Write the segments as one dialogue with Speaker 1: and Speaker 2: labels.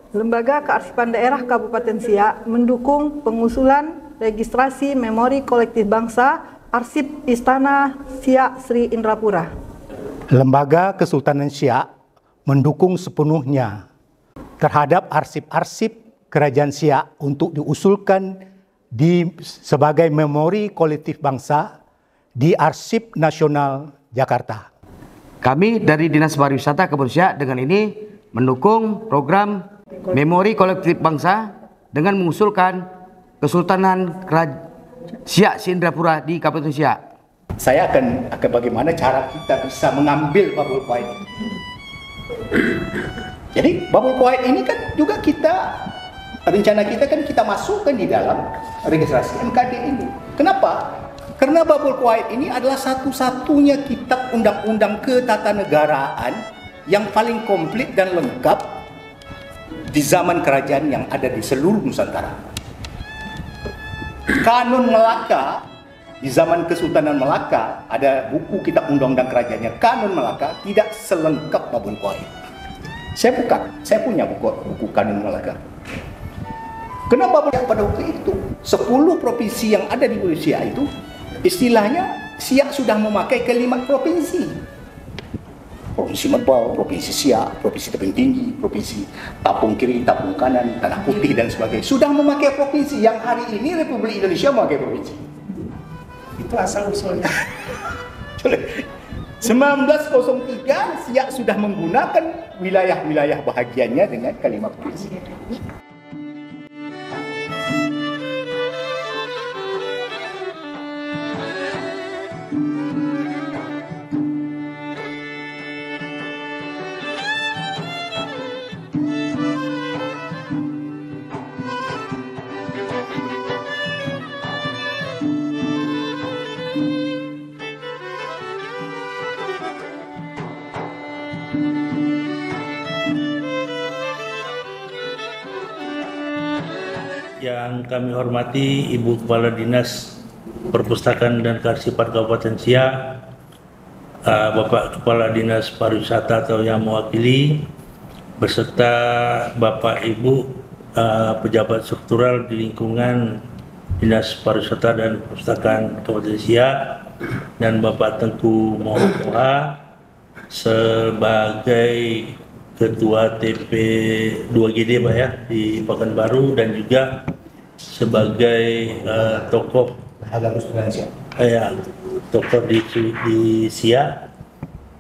Speaker 1: Lembaga Kearsipan Daerah Kabupaten Siak mendukung pengusulan registrasi memori kolektif bangsa Arsip Istana Siak Sri Indrapura.
Speaker 2: Lembaga Kesultanan Siak mendukung sepenuhnya terhadap arsip-arsip Kerajaan Siak untuk diusulkan sebagai memori kolektif bangsa di Arsip Nasional Jakarta.
Speaker 3: Kami dari Dinas Pariwisata Kabupaten Siak dengan ini mendukung program Memori Kolektif Bangsa dengan mengusulkan Kesultanan Siak Sri Indrapura di Kabupaten Siak.
Speaker 2: Saya akan bagaimana cara kita bisa mengambil bubble point. Jadi bubble point ini kan juga rencana kita kan kita masukkan di dalam registrasi MKD ini. Kenapa? Karena bubble point ini adalah satu-satunya kitab undang-undang ketatanegaraan yang paling komplit dan lengkap di zaman kerajaan yang ada di seluruh Nusantara. Kanun Melaka di zaman Kesultanan Melaka ada buku kitab undang-undang kerajaannya. Kanun Melaka tidak selengkap bubble point. Saya punya buku Kanun Melaka. Kenapa pada waktu itu 10 provinsi yang ada di Indonesia itu istilahnya Siak sudah memakai kalimat provinsi. Provinsi Merbau, Provinsi Siak, Provinsi Tebing Tinggi, Provinsi Tapung Kiri, Tapung Kanan, Tanah Putih dan sebagainya. Sudah memakai provinsi yang hari ini Republik Indonesia memakai provinsi. Itu asal usulnya. 1903 Siak sudah menggunakan wilayah-wilayah bahagiannya dengan kalimat provinsi.
Speaker 4: Yang kami hormati Ibu Kepala Dinas Perpustakaan dan Kearsipan Kabupaten Siak, Bapak Kepala Dinas Pariwisata atau yang mewakili, beserta Bapak Ibu pejabat struktural di lingkungan Dinas Pariwisata dan Perpustakaan Kabupaten Siak, dan Bapak Tengku Muhammad Toha sebagai Ketua TP 2GD Pak ya di Pekanbaru, dan juga sebagai tokoh tokoh di Siak,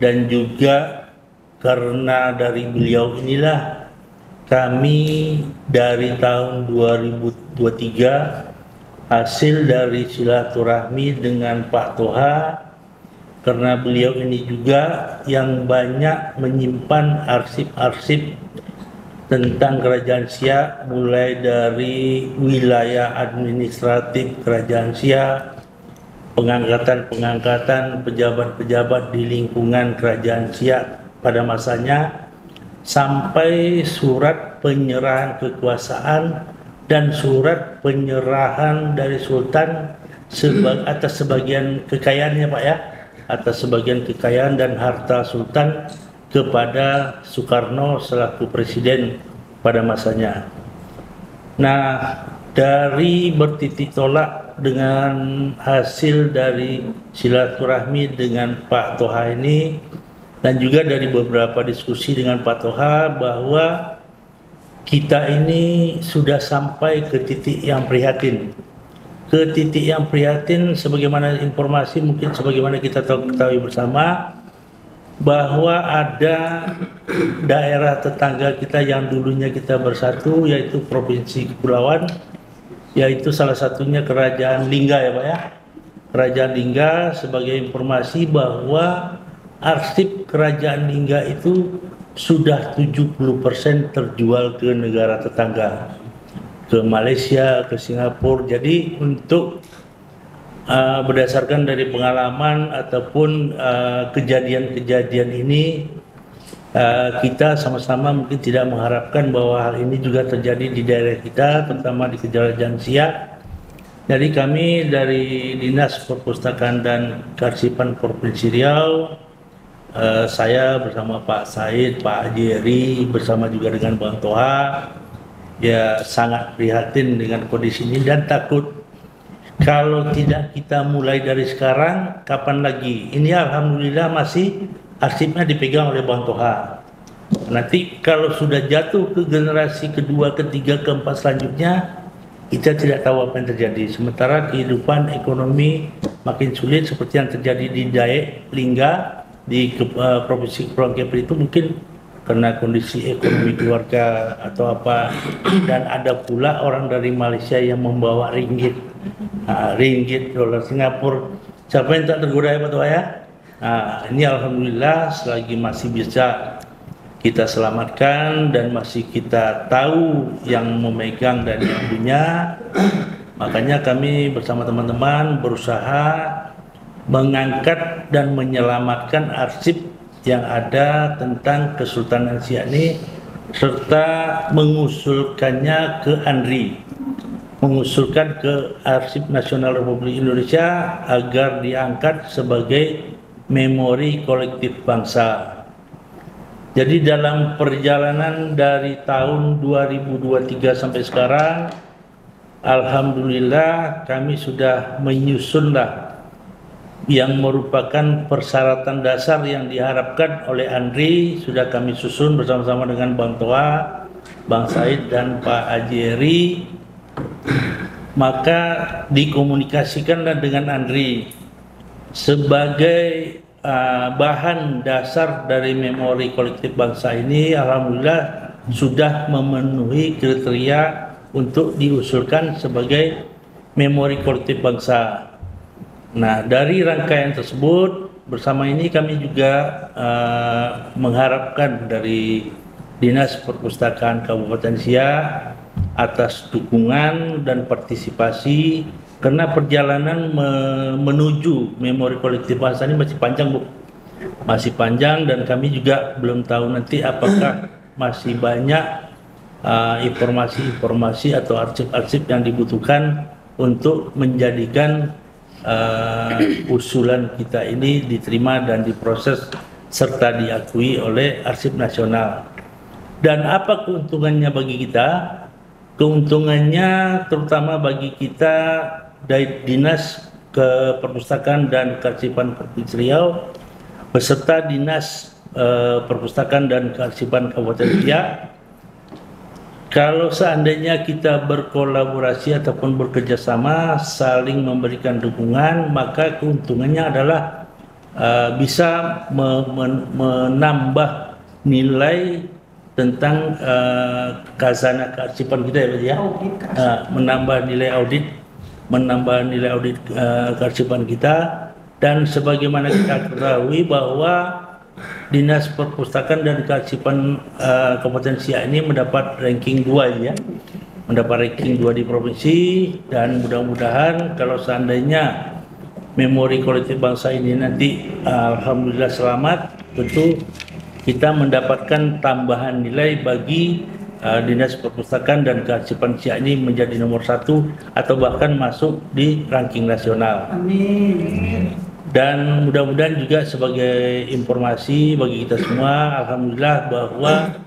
Speaker 4: dan juga karena dari beliau inilah kami dari tahun 2023 hasil dari silaturahmi dengan Pak Toha, karena beliau ini juga yang banyak menyimpan arsip-arsip tentang Kerajaan Siak, mulai dari wilayah administratif Kerajaan Siak, pengangkatan pejabat-pejabat di lingkungan Kerajaan Siak pada masanya, sampai surat penyerahan kekuasaan dan surat penyerahan dari Sultan atas sebagian kekayaannya Pak ya, atas sebagian kekayaan dan harta Sultan kepada Soekarno selaku presiden pada masanya. Nah, dari bertitik tolak dengan hasil dari silaturahmi dengan Pak Toha ini, dan juga dari beberapa diskusi dengan Pak Toha, bahwa kita ini sudah sampai ke titik yang prihatin. Ke titik yang prihatin, sebagaimana informasi mungkin sebagaimana kita ketahui bersama, bahwa ada daerah tetangga kita yang dulunya kita bersatu, yaitu Provinsi Kepulauan, yaitu salah satunya Kerajaan Lingga ya Pak ya. Kerajaan Lingga, sebagai informasi bahwa arsip Kerajaan Lingga itu sudah 70% terjual ke negara tetangga, ke Malaysia, ke Singapura. Jadi untuk berdasarkan dari pengalaman ataupun kejadian-kejadian ini, kita sama-sama mungkin tidak mengharapkan bahwa hal ini juga terjadi di daerah kita, terutama di Kerajaan Siak. Jadi kami dari Dinas Perpustakaan dan Kearsipan Provinsi Riau saya bersama Pak Said, Pak Jerry, bersama juga dengan Bang Toha, ya sangat prihatin dengan kondisi ini dan takut kalau tidak kita mulai dari sekarang, kapan lagi? Ini alhamdulillah masih arsipnya dipegang oleh Bang Toha. Nanti kalau sudah jatuh ke generasi kedua, ketiga, keempat selanjutnya, kita tidak tahu apa yang terjadi. Sementara kehidupan ekonomi makin sulit seperti yang terjadi di Dayak, Lingga, di Provinsi Kepulauan Kepri itu mungkin karena kondisi ekonomi keluarga atau apa. Dan ada pula orang dari Malaysia yang membawa ringgit. Ringgit, dolar Singapura. Siapa yang tak tergoda ya Pak Tua ya? Ini alhamdulillah selagi masih bisa kita selamatkan dan masih kita tahu yang memegang dan yang punya, makanya kami bersama teman-teman berusaha mengangkat dan menyelamatkan arsip yang ada tentang Kesultanan Siak ini serta mengusulkannya ke ANRI, mengusulkan ke Arsip Nasional Republik Indonesia agar diangkat sebagai memori kolektif bangsa. Jadi dalam perjalanan dari tahun 2023 sampai sekarang, alhamdulillah kami sudah menyusunlah yang merupakan persyaratan dasar yang diharapkan oleh ANRI, sudah kami susun bersama-sama dengan Bang Toha, Bang Said dan Pak Ajeri. Maka dikomunikasikanlah dengan ANRI sebagai bahan dasar dari memori kolektif bangsa ini. Alhamdulillah sudah memenuhi kriteria untuk diusulkan sebagai memori kolektif bangsa. Nah, dari rangkaian tersebut bersama ini kami juga mengharapkan dari Dinas Perpustakaan Kabupaten Siak atas dukungan dan partisipasi, karena perjalanan menuju memori kolektif bangsa ini masih panjang, Bu. Masih panjang dan kami juga belum tahu nanti apakah masih banyak informasi-informasi atau arsip-arsip yang dibutuhkan untuk menjadikan usulan kita ini diterima dan diproses serta diakui oleh Arsip Nasional. Dan apa keuntungannya bagi kita? Keuntungannya terutama bagi kita dari Dinas Perpustakaan dan Kearsipan Provinsi Riau beserta Dinas Perpustakaan dan Kearsipan Kabupaten Siak, kalau seandainya kita berkolaborasi ataupun bekerjasama saling memberikan dukungan, maka keuntungannya adalah bisa menambah nilai tentang khazanah kearsipan kita ya Pak ya, menambah nilai audit kearsipan kita. Dan sebagaimana kita ketahui bahwa Dinas Perpustakaan dan Kearsipan Kabupaten Siak ini mendapat ranking 2 ya, mendapat ranking 2 di provinsi. Dan mudah-mudahan kalau seandainya memori kolektif bangsa ini nanti alhamdulillah selamat, tentu kita mendapatkan tambahan nilai bagi Dinas Perpustakaan dan Kearsipan Siak ini menjadi nomor 1 atau bahkan masuk di ranking nasional. Amin. Dan mudah-mudahan juga sebagai informasi bagi kita semua, alhamdulillah bahwa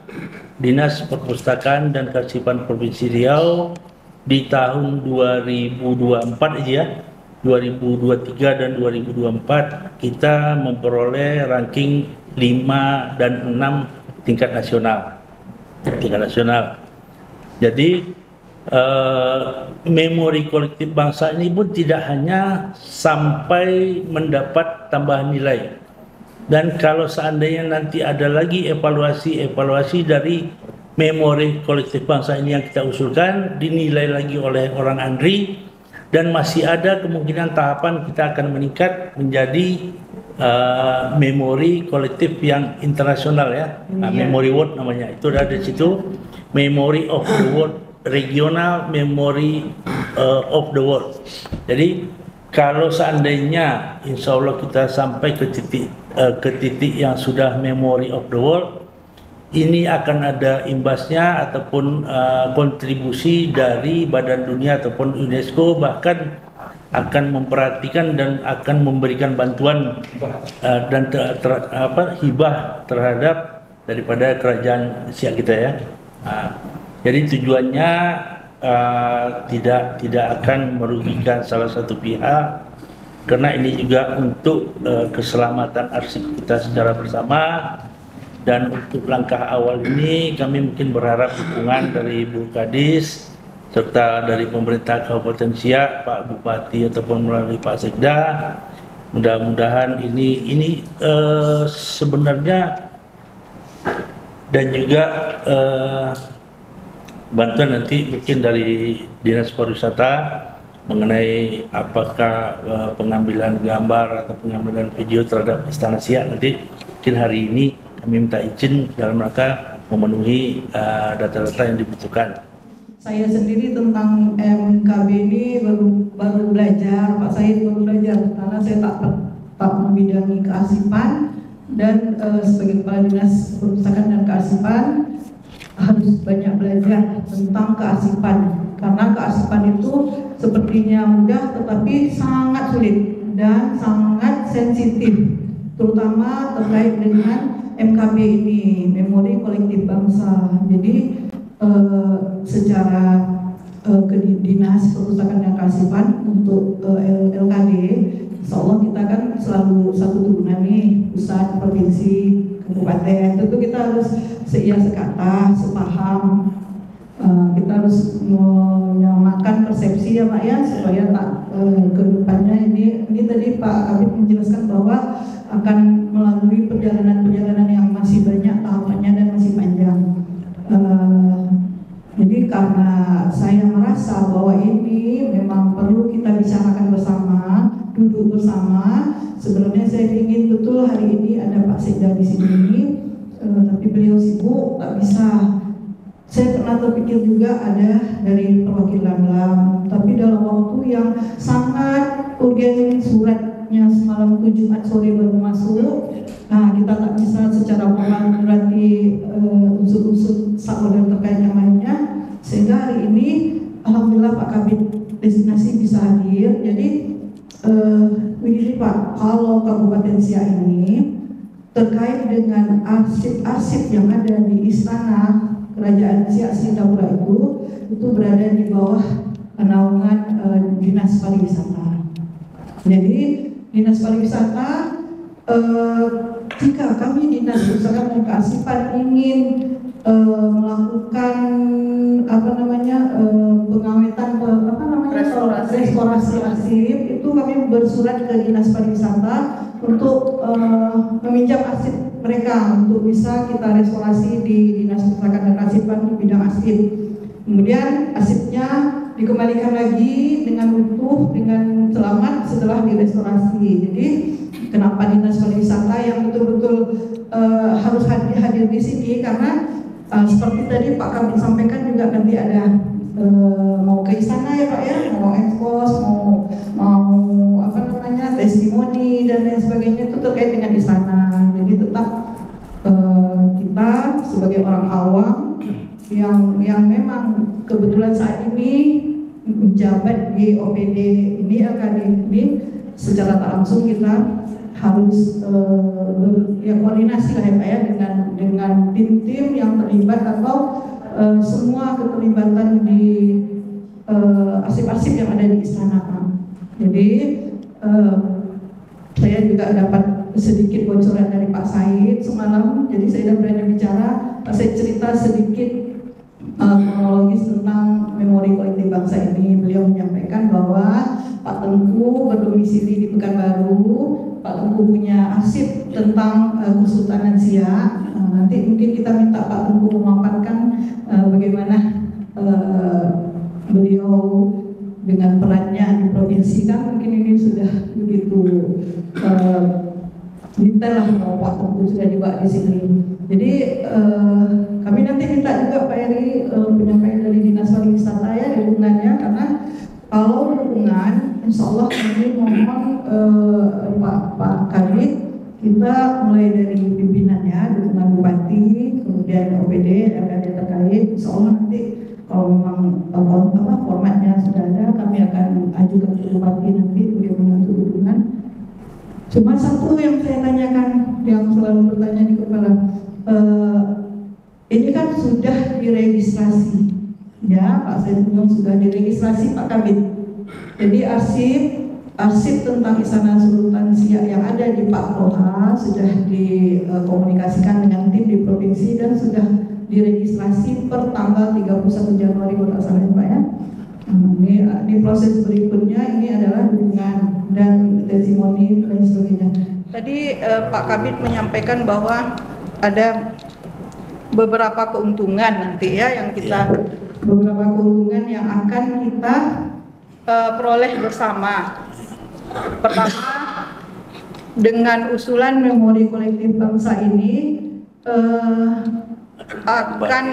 Speaker 4: Dinas Perpustakaan dan Kearsipan Provinsi Riau di tahun 2024 ya, 2023 dan 2024 kita memperoleh ranking 5 dan 6 tingkat nasional. Jadi memori kolektif bangsa ini pun tidak hanya sampai mendapat tambahan nilai. Dan kalau seandainya nanti ada lagi evaluasi dari memori kolektif bangsa ini yang kita usulkan, dinilai lagi oleh orang ANRI, dan masih ada kemungkinan tahapan kita akan meningkat menjadi memori kolektif yang internasional ya, Memory World namanya. Itu ada di situ, Memory of the World, Regional Memory of the World. Jadi kalau seandainya insya Allah kita sampai ke titik yang sudah Memory of the World, ini akan ada imbasnya ataupun kontribusi dari Badan Dunia ataupun UNESCO, bahkan akan memperhatikan dan akan memberikan bantuan dan hibah terhadap daripada kerajaan Siak kita ya. Jadi tujuannya tidak akan merugikan salah satu pihak, karena ini juga untuk keselamatan arsip kita secara bersama. Dan untuk langkah awal ini kami mungkin berharap dukungan dari Bu Kadis serta dari pemerintah Kabupaten Siak, Pak Bupati ataupun melalui Pak Sekda. Mudah-mudahan ini sebenarnya dan juga bantuan nanti mungkin dari Dinas Pariwisata mengenai apakah pengambilan gambar atau pengambilan video terhadap Istana Siak nanti mungkin hari ini kami minta izin dalam rangka memenuhi data-data yang dibutuhkan.
Speaker 1: Saya sendiri tentang MKB ini baru belajar, Pak Said baru belajar karena saya tak membidangi kearsipan dan sebagai Kepala Dinas Perpustakaan dan Kearsipan harus banyak belajar tentang kearsipan, karena kearsipan itu sepertinya mudah tetapi sangat sulit dan sangat sensitif, terutama terkait dengan MKB ini, Memori Kolektif Bangsa. Jadi secara Dinas Perpustakaan dan Kearsipan untuk LKD, insya Allah kita kan selalu satu turunan nih, pusat, provinsi, kabupaten. Tentu kita harus seia sekata, sepaham. Kita harus menyamakan persepsi ya Pak ya, supaya tak ke depannya ini tadi Pak Kabit menjelaskan bahwa akan melalui perjalanan-perjalanan yang masih banyak tahapannya dan masih panjang. Jadi karena saya merasa bahwa ini memang perlu kita bicarakan bersama, duduk bersama. Sebenarnya saya ingin betul hari ini ada Pak Sekda di sini, tapi beliau sibuk, tak bisa. Saya pernah terpikir juga ada dari perwakilan LAM, tapi dalam waktu yang sangat urgen, suratnya semalam itu Jumat sore baru masuk. Nah, kita tak bisa secara formal berarti unsur-unsur stakeholder terkait yang lainnya. Sehingga hari ini, alhamdulillah Pak Kabit Destinasi bisa hadir. Jadi begini Pak, kalau Kabupaten Siak ini terkait dengan arsip-arsip yang ada di Istana Kerajaan Siak Singapura itu berada di bawah naungan Dinas Pariwisata. Jadi Dinas Pariwisata, jika kami Dinas Perpustakaan dan Kearsipan ingin melakukan pengawetan restorasi arsip, itu kami bersurat ke Dinas Pariwisata untuk meminjam arsip mereka untuk bisa kita restorasi di Dinas Perpustakaan dan Kearsipan di bidang arsip. Kemudian arsipnya dikembalikan lagi dengan utuh, dengan selamat setelah direstorasi. Jadi kenapa Dinas Pariwisata yang betul-betul harus hadir di sini, karena seperti tadi Pak Kabit sampaikan juga nanti ada mau ke istana ya Pak ya, mau ekspos, mau testimoni dan lain sebagainya itu terkait dengan istana. Jadi tetap kita sebagai orang awam yang memang kebetulan saat ini menjabat di OPD ini LKD ini, secara tak langsung kita harus koordinasi lah ya Pak ya dengan tim-tim yang terlibat atau semua keterlibatan di arsip-arsip yang ada di istana Pak. Jadi saya juga dapat sedikit bocoran dari Pak Said semalam, jadi saya sudah berani bicara. Pak Said cerita sedikit kronologis tentang Memori Kolektif Bangsa ini. Beliau menyampaikan bahwa Pak Tengku berdomisili di Pekanbaru. Pak Tengku punya arsip tentang Kesultanan Siak. Nanti mungkin kita minta Pak Tengku memaparkan bagaimana beliau dengan perannya di provinsi, kan mungkin ini sudah begitu detail lah kalau Pak Tengku sudah juga di sini. Jadi kami nanti minta juga Pak Eri penyampaian dari Dinas Pariwisata ya dukungannya, karena kalau dukungan insya Allah kami mohon Pak Kabit, kita mulai dari pimpinan ya, dukungan Bupati, kemudian OPD, LKD terkait, insya Allah nanti kalau memang formatnya sudah ada, kami akan ajukan ke bupati nanti bagaimana untuk dukungan. Cuma satu yang saya tanyakan, yang selalu bertanya di kepala, ini kan sudah diregistrasi, ya Pak Saifullah sudah diregistrasi Pak Kabit. Jadi arsip tentang Istana Sultan Siak yang ada di Pak Loha sudah dikomunikasikan dengan tim di provinsi dan sudah diregistrasi per tanggal 31 Januari kalau tak salah Pak ya. Ini proses berikutnya ini adalah dukungan dan testimoni dan sebagainya. Tadi Pak Kabit menyampaikan bahwa ada beberapa keuntungan nanti ya yang kita beberapa keuntungan yang akan kita peroleh bersama. Pertama, dengan usulan memori kolektif bangsa ini akan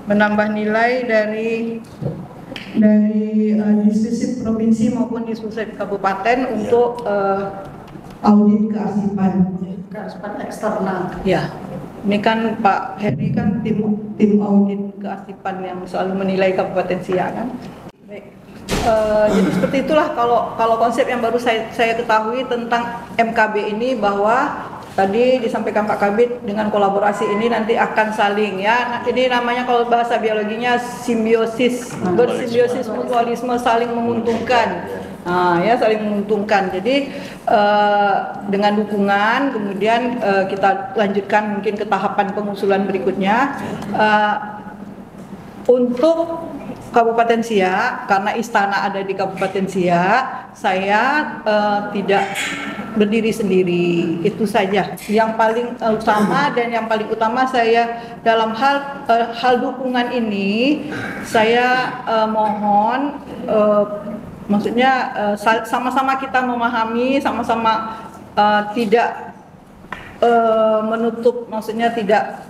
Speaker 1: menambah nilai dari diskusi provinsi maupun diskusi kabupaten untuk audit kearsipan eksternal. Ya, ini kan Pak Heri kan tim audit kearsipan yang selalu menilai Kabupaten Siak kan. Baik. Jadi seperti itulah kalau konsep yang baru saya ketahui tentang MKB ini, bahwa tadi disampaikan Pak Kabit dengan kolaborasi ini nanti akan saling ya. Ini namanya kalau bahasa biologinya simbiosis, bersimbiosis mutualisme, saling menguntungkan. Ya saling menguntungkan. Jadi dengan dukungan kemudian kita lanjutkan mungkin ke tahapan pengusulan berikutnya untuk Kabupaten Siak. Karena istana ada di Kabupaten Siak, saya tidak berdiri sendiri. Itu saja yang paling utama, dan yang paling utama saya dalam hal dukungan ini saya mohon maksudnya sama-sama kita memahami, sama-sama tidak menutup, maksudnya tidak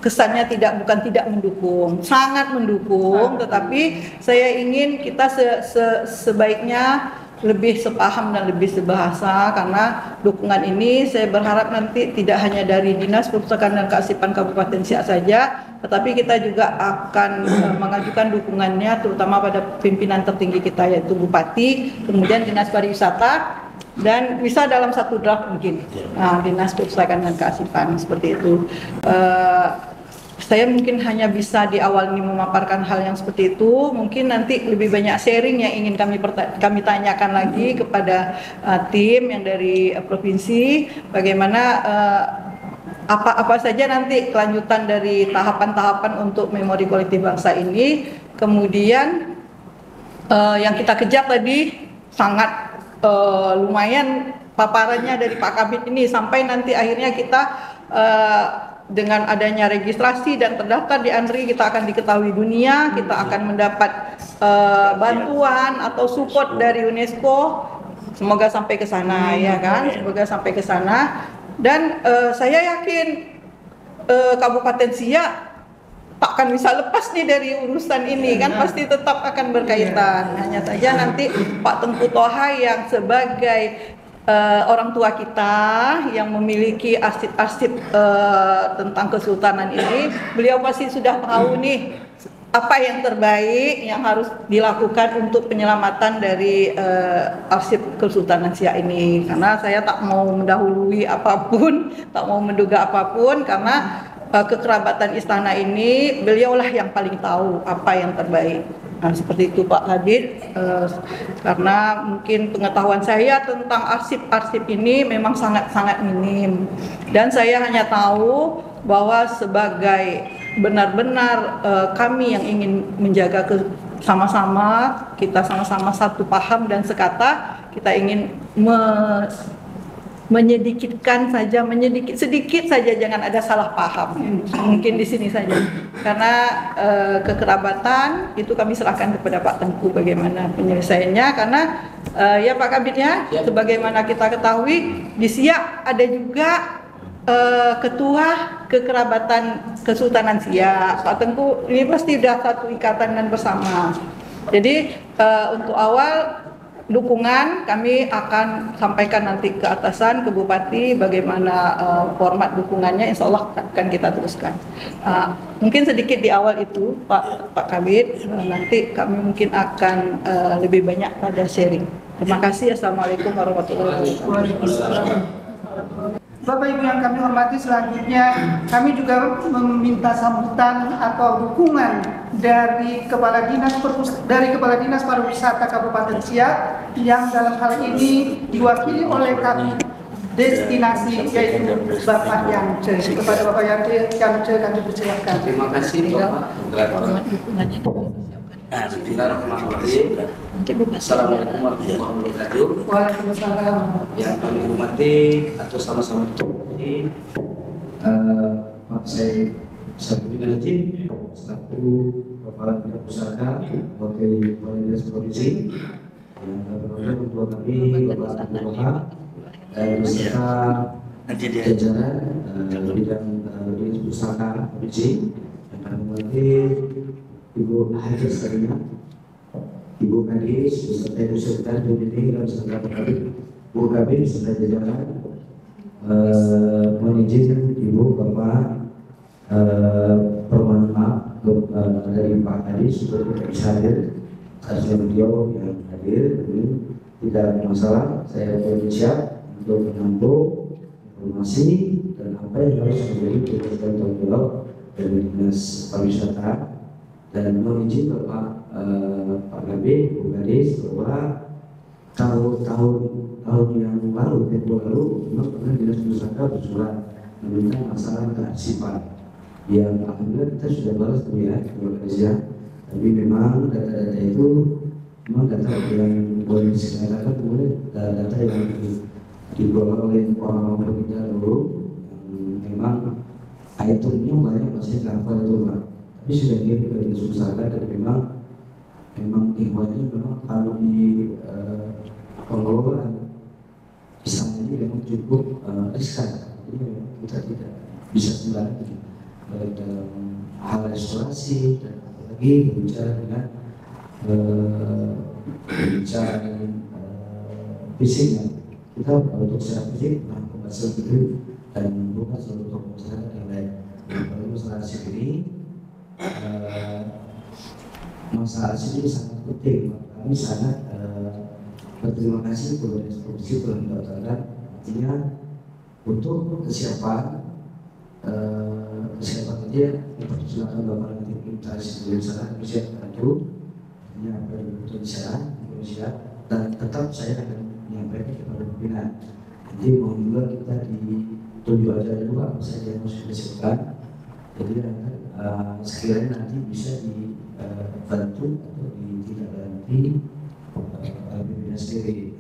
Speaker 1: kesannya bukan tidak mendukung, sangat mendukung, tetapi saya ingin kita sebaiknya lebih sepaham dan lebih sebahasa, karena dukungan ini saya berharap nanti tidak hanya dari Dinas Perpustakaan dan Kearsipan Kabupaten Siak saja, tetapi kita juga akan mengajukan dukungannya terutama pada pimpinan tertinggi kita, yaitu Bupati, kemudian Dinas Pariwisata, dan bisa dalam satu draft mungkin Dinas Perpustakaan dan Kearsipan, seperti itu. Saya mungkin hanya bisa di awal ini memaparkan hal yang seperti itu. Mungkin nanti lebih banyak sharing yang ingin kami tanyakan lagi kepada tim yang dari provinsi, bagaimana apa saja nanti kelanjutan dari tahapan-tahapan untuk memori kolektif bangsa ini. Kemudian yang kita kejar tadi sangat lumayan paparannya dari Pak Kabit ini, sampai nanti akhirnya kita dengan adanya registrasi dan terdaftar di ANRI, kita akan diketahui dunia, kita akan mendapat bantuan atau support dari UNESCO. Semoga sampai ke sana ya kan, semoga sampai ke sana. Dan saya yakin Kabupaten Siak takkan bisa lepas nih dari urusan ini kan, pasti tetap akan berkaitan. Hanya saja nanti Pak Tengku Toha yang sebagai orang tua kita yang memiliki arsip-arsip tentang kesultanan ini, beliau pasti sudah tahu nih apa yang terbaik yang harus dilakukan untuk penyelamatan dari arsip Kesultanan Siak ini. Karena saya tak mau mendahului apapun, tak mau menduga apapun, karena kekerabatan istana ini beliaulah yang paling tahu apa yang terbaik. Nah, seperti itu Pak Kabit, karena mungkin pengetahuan saya tentang arsip-arsip ini memang sangat-sangat minim, dan saya hanya tahu bahwa sebagai benar-benar kami yang ingin menjaga sama-sama, kita sama-sama satu paham dan sekata, kita ingin sedikit saja jangan ada salah paham, mungkin di sini saja, karena kekerabatan itu kami serahkan kepada Pak Tengku bagaimana penyelesaiannya, karena ya Pak Kabitnya, sebagaimana kita ketahui di Siak ada juga ketua kekerabatan Kesultanan Siak. Pak Tengku ini pasti sudah satu ikatan dan bersama. Jadi untuk awal dukungan kami akan sampaikan nanti ke atasan, ke Bupati bagaimana format dukungannya, insya Allah akan kita teruskan. Mungkin sedikit di awal itu Pak Kabid, nanti kami mungkin akan lebih banyak pada sharing. Terima kasih. Assalamualaikum warahmatullahi wabarakatuh.
Speaker 5: Bapak Ibu yang kami hormati, selanjutnya kami juga meminta sambutan atau dukungan dari Kepala Dinas Pariwisata Kabupaten Siak yang dalam hal ini diwakili oleh kami destinasi, yaitu Bapak Yance. Kepada Bapak Yance kami persilakan.
Speaker 3: Terima kasih Bapak. Assalamualaikum warahmatullahi wabarakatuh.
Speaker 5: Waalaikumsalam.
Speaker 3: Yang kami hormati atau sama-sama ini, Pak saya Sabudin Najib selaku Kepala Bidang Pusaka Wakil Kepala Dinas Provinsi, yang berada ketua kami Bapak Abdul dan beserta jajaran bidang Dinas Pusaka Provinsi, yang kami hormati Ibu Haji Sarina, Ibu Kadis, beserta Ibu Sekretari Bupati dan beserta Bu Kabin beserta jajaran, mohon izin Ibu Bapak permohonan maaf dari Pak Kadis sudah tidak bisa hadir, harusnya beliau yang hadir, tidak ada masalah. Saya siap untuk menampung informasi dan apa yang harus menjadi tugas dan tanggung jawab dari Dinas Pariwisata. Dan mohon izin Bapak Kabid, Bu Kadis, bahwa tahun yang lalu, tempoh lalu, memang pernah Dinas Pusaka bersurat meminta masalah kearsipan. Yang alhamdulillah kita sudah balas ya, tapi memang data-data itu memang data yang boleh diselenggarakan, kemudian data yang dikelola oleh orang-orang kita dulu, yang memang itemnya banyak masih kapal itu Pak. Tapi sudah kita disusahkan dan memang ikhwannya memang kalau di pengelolaan misalnya ini memang cukup riskan. Jadi memang kita tidak bisa sembarangan baik dalam hal restorasi dan apalagi berbicara dengan fisiknya. Kita untuk secara fisik mampu itu dan bukan selalu untuk masyarakat yang lain. Kalau masalah sendiri masalah ini sangat penting. Kami sangat berterima kasih kepada Provinsi telah mendaftarkan, artinya untuk kesiapan dia dipersilakan Bapak nanti kita di sana bisa bantu, artinya apa yang dibutuhkan di sana Indonesia, dan tetap saya akan menyampaikan kepada pimpinan. Nanti mohon juga kita ditunjuk aja dulu apa saja yang harus disiapkan. Jadi sekiranya nanti bisa dibantu atau ditindaklanjuti pimpinan sendiri.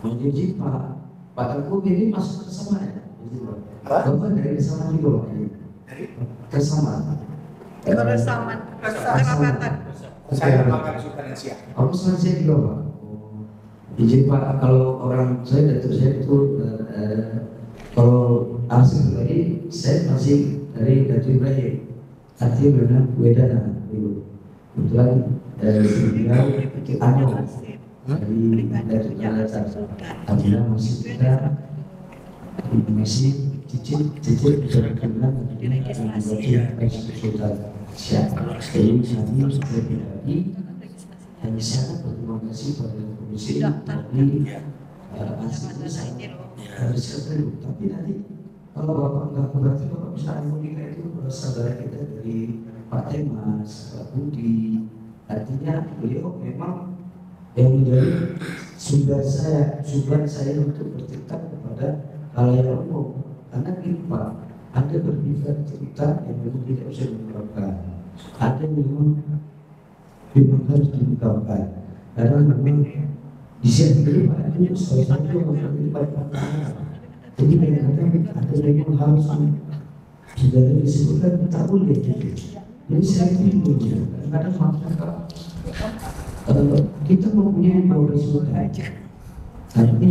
Speaker 3: Mohon izin Pak Teguh ini masuk ke sama ya? Bapak dari Kesamaan juga Pak? Kesamaan.
Speaker 1: Kebersamaan, kerapatan.
Speaker 2: Saya makan Sultan Siak.
Speaker 3: Aku Sultan juga Pak. Izin Pak, kalau orang saya datuk saya itu kalau asli tadi saya masih dari Datuk Ibrahim, artinya benar Wedana dulu. Kebetulan sebenarnya dari artinya masih kita masih cicit berkenan dengan Sultan Siak. Jadi kami sudah pribadi hanya sangat berterima kasih pada komisi dari asli harus ketemu. Tapi nanti kalau Bapak nggak berarti Bapak bisa komunikasi itu saudara kita dari Pak Temas, Pak Budi. Artinya beliau memang yang menjadi sumber saya untuk bercerita kepada halayak umum. Karena gini Pak, ada berbagai cerita yang memang tidak bisa diungkapkan, ada memang harus diungkapkan. Karena memang di sini itu Pak, itu saya itu menjadi banyak. Jadi kadang-kadang ada memang harus sudah disebutkan tak boleh gitu. Jadi saya itu kadang-kadang masyarakat kita mempunyai beberapa aja. Tapi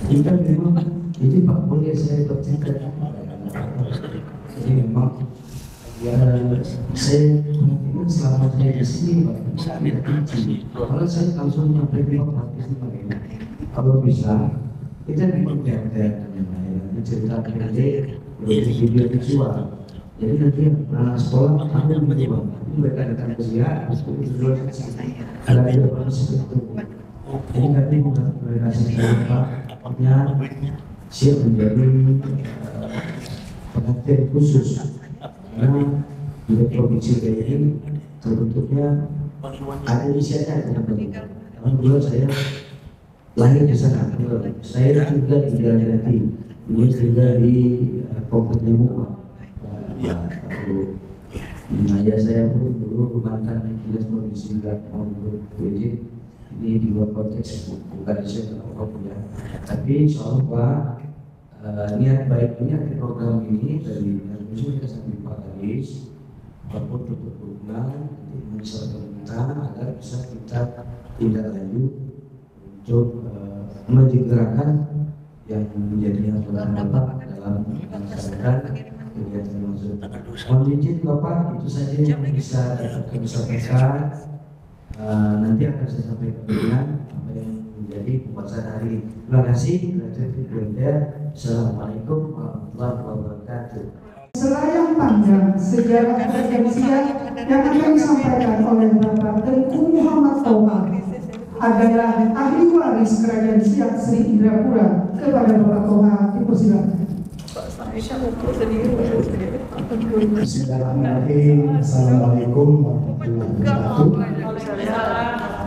Speaker 3: kita memang jadi Pak boleh saya bercerita. Jadi memang
Speaker 6: Ya, saya mungkin selama saya di sini Pak, saya kunci. Kalau saya langsung nyampe ke praktis bagaimana? Kalau bisa, kita bikin teater dan yang lain, cerita pendek, video visual. Jadi nanti anak sekolah kami mencoba, itu mereka datang kuliah, ada proses itu. Jadi kami mereka siapnya siap menjadi perhatian khusus. Karena di provinsi ini terbentuknya ada inisiatif teman-teman. Alhamdulillah saya lahir di sana. Saya tinggal di Jalan Jati, ini tinggal di Komplek Muka. Ayah saya pun dulu mantan dinas provinsi Lampung PJ. Ini di luar konteks bukan saya apapun ya. Tapi soal Pak niat baiknya program ini dari kita sampai Pak Kadis, walaupun berhubungan dengan pemerintah agar bisa kita tindak lanjut untuk menjegerakan yang menjadi aturan Bapak dalam melaksanakan kegiatan maksud. Mohon izin Bapak, itu saja yang bisa kami sampaikan. Nanti akan saya sampaikan dengan apa yang menjadi pembahasan hari ini. Terima kasih. Assalamualaikum warahmatullahi wabarakatuh.
Speaker 5: Selayang panjang sejarah kerajaan Siak yang akan disampaikan oleh Bapak Tengku Muhammad Toha adalah ahli waris kerajaan Siak Sri Indrapura. Kepada Bapak Toha dipersilakan.
Speaker 7: Bismillahirrahmanirrahim. Assalamualaikum warahmatullahi wabarakatuh.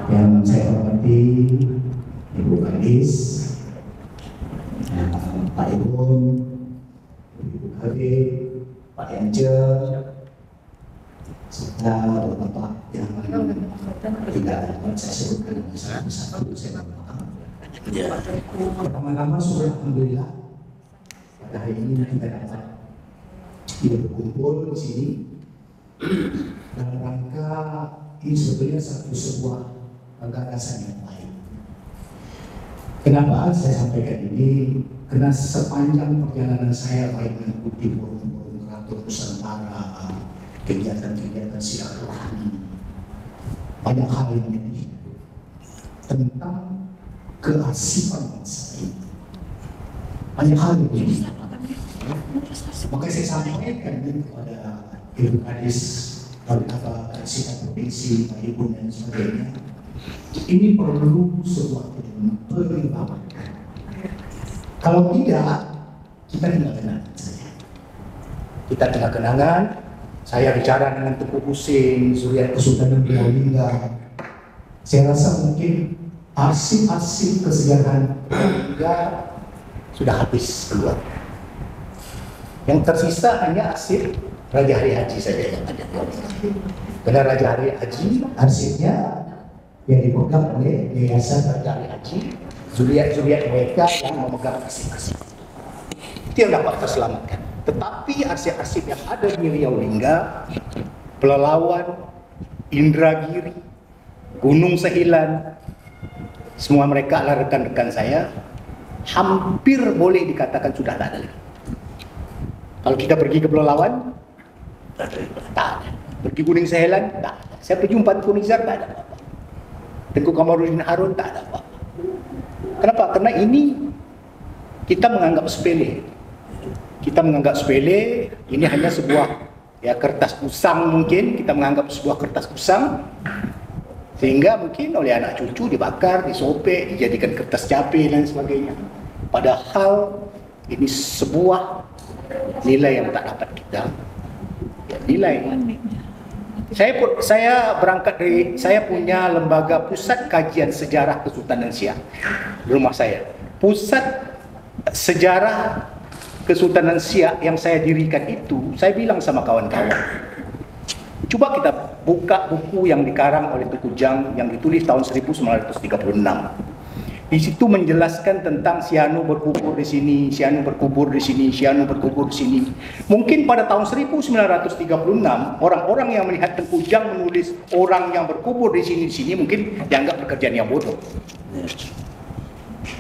Speaker 7: Yang saya hormati Ibu Kadis, Pak Ibun, Ibu Kadis, Pak Yance, serta Bapak yang tidak dapat saya sebutkan satu-satu. Saya mohon maaf. Pertama-tama alhamdulillah pada hari ini kita dapat berkumpul di sini dalam rangka ini sebetulnya sebuah gagasan yang baik. Kenapa saya sampaikan ini? Karena sepanjang perjalanan saya baik mengikuti forum-forum Keraton Nusantara, kegiatan-kegiatan silaturahmi, banyak hal yang menarik tentang keasipan bangsa ini. Banyak hal yang menarik. Maka saya sampaikan kepada Ibu Kadis, wali kota Sikap Provinsi, Pak Ibu dan sebagainya. Ini perlu sebuah pertimbangan. Kalau tidak, kita tinggal kenangan saja. Kita tinggal kenangan. Saya bicara dengan Tengku Husein, Zuriat Kesultanan Purbalingga. Saya rasa mungkin arsip-arsip kesejarahan Purbalingga sudah habis keluar. Yang tersisa hanya arsip Raja Hari Haji saja yang ada. Karena Raja Hari Haji arsipnya yang dipegang oleh Yayasan Raja Hari Haji, zuriat-zuriat mereka yang memegang arsip-arsip. Itu yang dapat terselamatkan. Tetapi arsip-arsip yang ada di Riau Lingga, Pelalawan, Indragiri, Gunung Sehilan, semua mereka adalah rekan-rekan saya, hampir boleh dikatakan sudah tak ada lagi. Kalau kita pergi ke Pelalawan, tak ada. Pergi Gunung Sehilan, tak ada. Saya pergi Empat Kunizar, tak ada apa-apa. Tengku Kamarudin Harun, tak ada apa-apa. Kenapa? Karena ini kita menganggap sepele. Kita menganggap sepele, ini hanya sebuah kertas usang mungkin, kita menganggap sebuah kertas usang, sehingga mungkin oleh anak cucu dibakar, disopek, dijadikan kertas cape dan sebagainya. Padahal ini sebuah nilai yang tak dapat kita nilai. Saya berangkat dari, saya punya lembaga Pusat Kajian Sejarah Kesultanan Siak di rumah saya. Pusat Sejarah Kesultanan Siak yang saya dirikan itu, saya bilang sama kawan-kawan, coba kita buka buku yang dikarang oleh Tengku Jang yang ditulis tahun 1936. Di situ menjelaskan tentang Sianu berkubur di sini, Sianu berkubur di sini, Sianu berkubur di sini. Mungkin pada tahun 1936 orang-orang yang melihat Tengku Jang menulis orang yang berkubur di sini mungkin dianggap pekerjaan yang bodoh.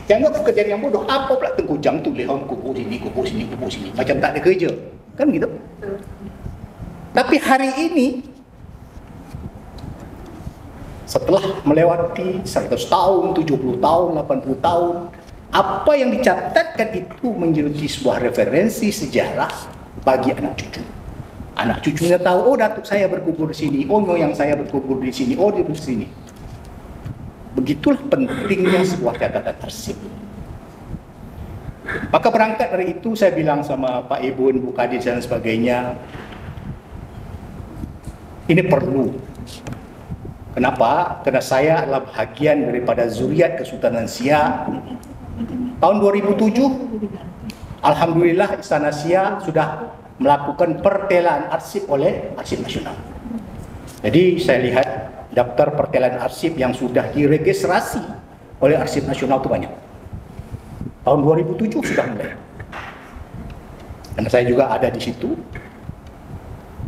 Speaker 7: Dianggap pekerjaan yang bodoh. Apa pula Tengku Jang tulis orang kubur sini, kubur sini, kubur sini, macam tak ada kerja, kan gitu.
Speaker 2: Tapi hari ini, setelah melewati 100 tahun, 70 tahun, 80 tahun, apa yang dicatatkan itu menjadi sebuah referensi sejarah bagi anak cucu. Anak cucunya tahu, oh datuk saya berkubur di sini, oh moyang saya berkubur di sini, oh di sini. Begitulah pentingnya sebuah catatan arsip. Maka berangkat dari itu saya bilang sama Pak Ibun, Bu Kadis dan sebagainya, ini perlu. Kenapa? Karena saya adalah bahagian daripada zuriat Kesultanan Siak. Tahun 2007, alhamdulillah Istana Siak sudah melakukan pertelaan arsip oleh Arsip Nasional. Jadi saya lihat daftar pertelaan arsip yang sudah diregistrasi oleh Arsip Nasional itu banyak. Tahun 2007 sudah mulai. Dan saya juga ada di situ.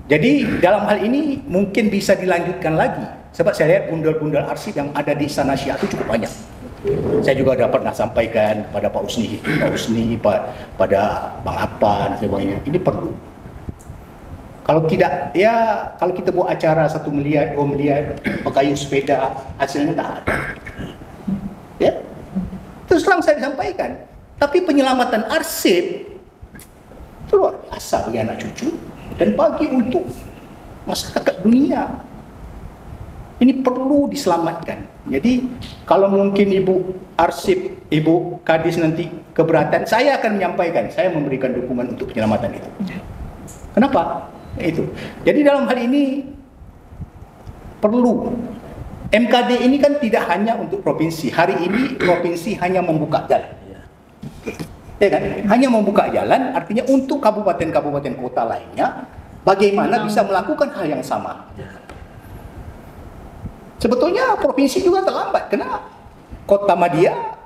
Speaker 2: Jadi dalam hal ini mungkin bisa dilanjutkan lagi. Sebab saya lihat bundel-bundel arsip yang ada di Istana Siak itu cukup banyak. Saya juga sudah pernah sampaikan kepada Pak Usni, pada Bang Apan, sebagainya. Ini perlu. Kalau tidak, ya kalau kita buat acara 1 miliar, 2 miliar, pakai sepeda, hasilnya tak ada. Ya, terus terang saya sampaikan. Tapi penyelamatan arsip itu luar biasa bagi anak cucu dan bagi untuk masyarakat dunia. Ini perlu diselamatkan. Jadi kalau mungkin Ibu Arsip, Ibu Kadis nanti keberatan, saya akan menyampaikan, saya memberikan dukungan untuk penyelamatan itu. Kenapa? Itu. Jadi dalam hal ini perlu. MKD ini kan tidak hanya untuk provinsi. Hari ini provinsi hanya membuka jalan. Ya kan? Hanya membuka jalan, artinya untuk kabupaten-kabupaten kota lainnya, bagaimana bisa melakukan hal yang sama. Sebetulnya provinsi juga terlambat. Karena Kota Madia,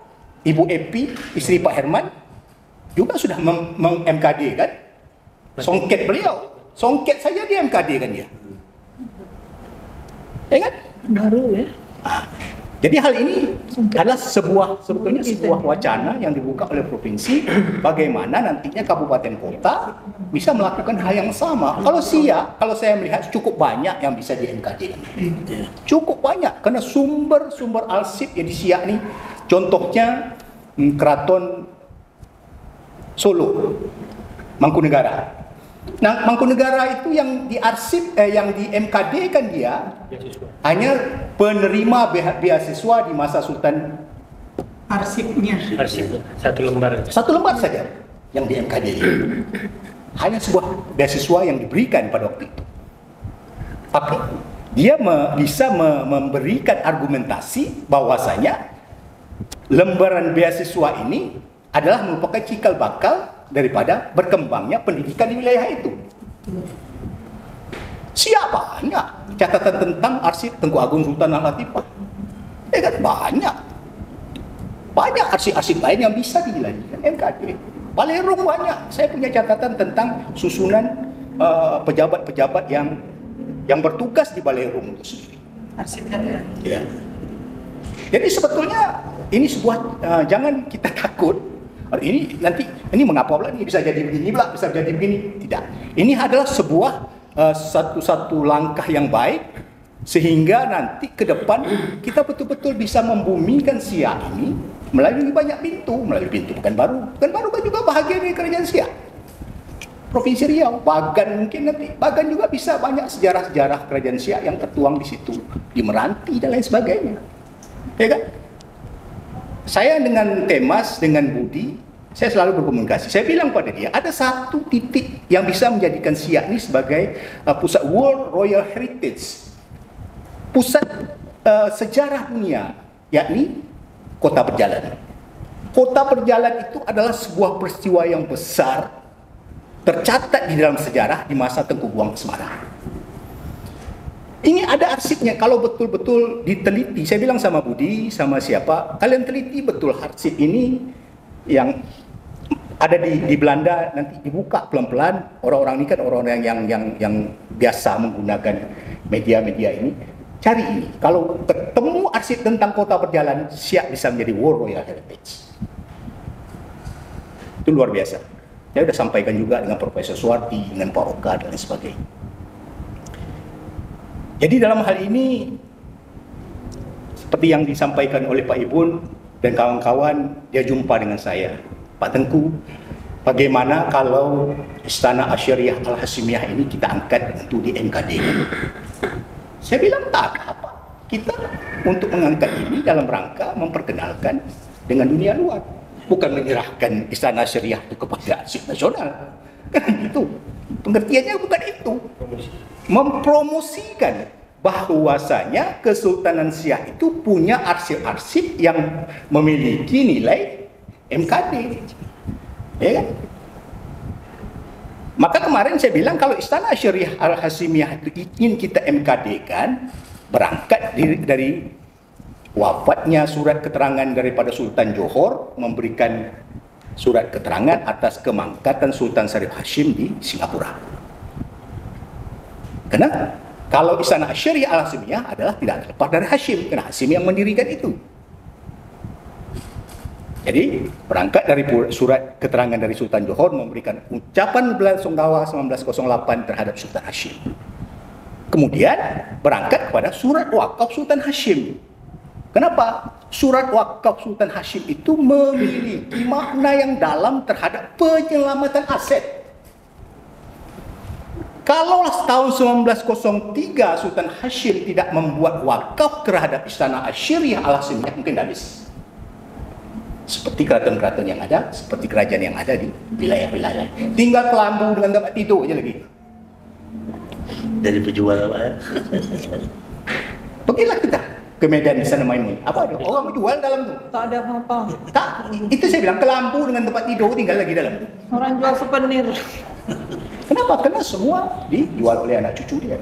Speaker 2: Ibu Epi, istri Pak Herman, juga sudah meng-MKD kan. Songket beliau. Songket saja dia MKD kan dia. Ya kan?
Speaker 5: Baru ya.
Speaker 2: Jadi hal ini adalah sebetulnya sebuah wacana yang dibuka oleh provinsi, bagaimana nantinya kabupaten kota bisa melakukan hal yang sama. Kalau Siak, kalau saya melihat cukup banyak yang bisa di MKD. Cukup banyak, karena sumber arsip yang di Siak nih, contohnya Keraton Solo, Mangkunegara. Nah, Mangkunegara itu yang diarsip, yang di MKD kan dia hanya penerima beasiswa di masa Sultan.
Speaker 5: Arsipnya.
Speaker 4: Arsip 1 lembar.
Speaker 2: 1 lembar saja yang di MKD. Hanya sebuah beasiswa yang diberikan pada waktu itu. Tapi dia bisa memberikan argumentasi bahwasanya lembaran beasiswa ini adalah merupakan cikal bakal daripada berkembangnya pendidikan di wilayah itu. Siapa banyak catatan tentang arsip Tengku Agung Sultan Al-Latifah. Ya kan banyak. Banyak arsip-arsip lain yang bisa dilanjutkan MKD. Balerung banyak. Saya punya catatan tentang susunan pejabat-pejabat yang bertugas di Balerung itu sendiri.
Speaker 5: Arsipnya
Speaker 2: ya. Jadi sebetulnya ini sebuah jangan kita takut. Ini mengapa pula ini bisa jadi begini pula, bisa jadi begini. Tidak. Ini adalah sebuah satu langkah yang baik sehingga nanti ke depan kita betul-betul bisa membumikan Siak ini melalui banyak pintu, melalui pintu Pekanbaru kan juga bahagian dari kerajaan Siak. Provinsi Riau, Bagan mungkin nanti, Bagan juga bisa banyak sejarah-sejarah kerajaan Siak yang tertuang di situ, di Meranti dan lain sebagainya. Ya kan? Saya dengan Temas, dengan Budi, saya selalu berkomunikasi. Saya bilang pada dia, ada satu titik yang bisa menjadikan Siak ini sebagai pusat World Royal Heritage, pusat sejarah dunia, yakni Kota Perjalanan. Kota Perjalanan itu adalah sebuah peristiwa yang besar, tercatat di dalam sejarah di masa Tengku Buang Semarang. Ini ada arsipnya, kalau betul-betul diteliti. Saya bilang sama Budi, sama siapa, kalian teliti betul arsip ini yang ada di Belanda, nanti dibuka pelan-pelan. Orang-orang ini kan orang-orang yang biasa menggunakan media-media ini. Cari ini, kalau ketemu arsip tentang Kota Perjalanan, Siak bisa menjadi World Royal Heritage. Itu luar biasa. Saya sudah sampaikan juga dengan Profesor Suwardi, dengan Pak Oka dan sebagainya. Jadi dalam hal ini, seperti yang disampaikan oleh Pak Ibun dan kawan-kawan, dia jumpa dengan saya, Pak Tengku, bagaimana kalau Istana Asyariah Al-Hashimiyah ini kita angkat untuk di MKD? Saya bilang tak apa. Kita untuk mengangkat ini dalam rangka memperkenalkan dengan dunia luar, bukan menyerahkan Istana Syariah itu kepada arsip nasional. Kan itu. Pengertiannya bukan itu. Mempromosikan bahwasanya Kesultanan Siak itu punya arsip-arsip yang memiliki nilai MKD. Ya kan? Maka kemarin saya bilang kalau Istana Syariah Al-Hashimiyah itu ingin kita MKD-kan, berangkat dari wafatnya surat keterangan daripada Sultan Johor memberikan surat keterangan atas kemangkatan Sultan Syarif Hashim di Singapura. Karena kalau Istana Syariah Al-Hashimiyah adalah tidak terlepas dari Hashim, karena Hashim yang mendirikan itu. Jadi berangkat dari surat keterangan dari Sultan Johor memberikan ucapan bulan Songgawa 1908 terhadap Sultan Hashim. Kemudian berangkat kepada surat wakaf Sultan Hashim. Kenapa? Surat wakaf Sultan Hashim itu memiliki makna yang dalam terhadap penyelamatan aset. Kalau tahun 1903 Sultan Hashim tidak membuat wakaf terhadap Istana Asyariah Al-Hashimiyah, mungkin habis. Seperti keraton-keraton yang ada, seperti kerajaan yang ada di wilayah-wilayah. Tinggal kelambu dengan tempat tidur aja lagi.
Speaker 4: Dari penjual apa ya?
Speaker 2: Pergilah kita ke Medan di sana Maimun. Apa ada? Orang menjual dalam tu.
Speaker 1: Tak ada apa-apa.
Speaker 2: Tak, itu saya bilang kelambu dengan tempat tidur tinggal lagi dalam.
Speaker 1: Orang jual souvenir.
Speaker 2: Kenapa? Karena semua dijual oleh anak cucu dia.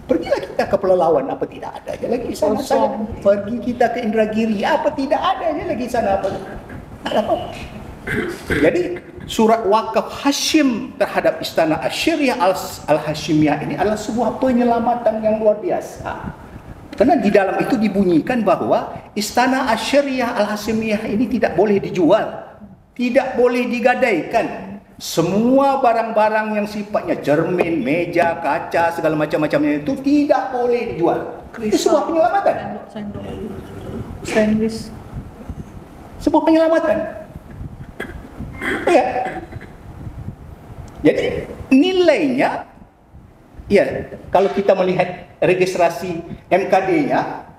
Speaker 2: Pergilah kita ke Pelalawan, apa tidak ada aja lagi sana. Pergi kita ke Indragiri, apa tidak ada aja lagi sana. Apa? Tak ada apa. Jadi surat wakaf Hashim terhadap Istana Asyariah Al-Hashimiyah ini adalah sebuah penyelamatan yang luar biasa. Karena di dalam itu dibunyikan bahwa Istana Asyariah Al-Hashimiyah ini tidak boleh dijual, tidak boleh digadaikan. Semua barang-barang yang sifatnya cermin, meja, kaca, segala macam-macamnya itu tidak boleh dijual. Itu sebuah penyelamatan.
Speaker 1: Stainless.
Speaker 2: Sebuah penyelamatan. Ya. Jadi nilainya, ya kalau kita melihat registrasi MKD-nya,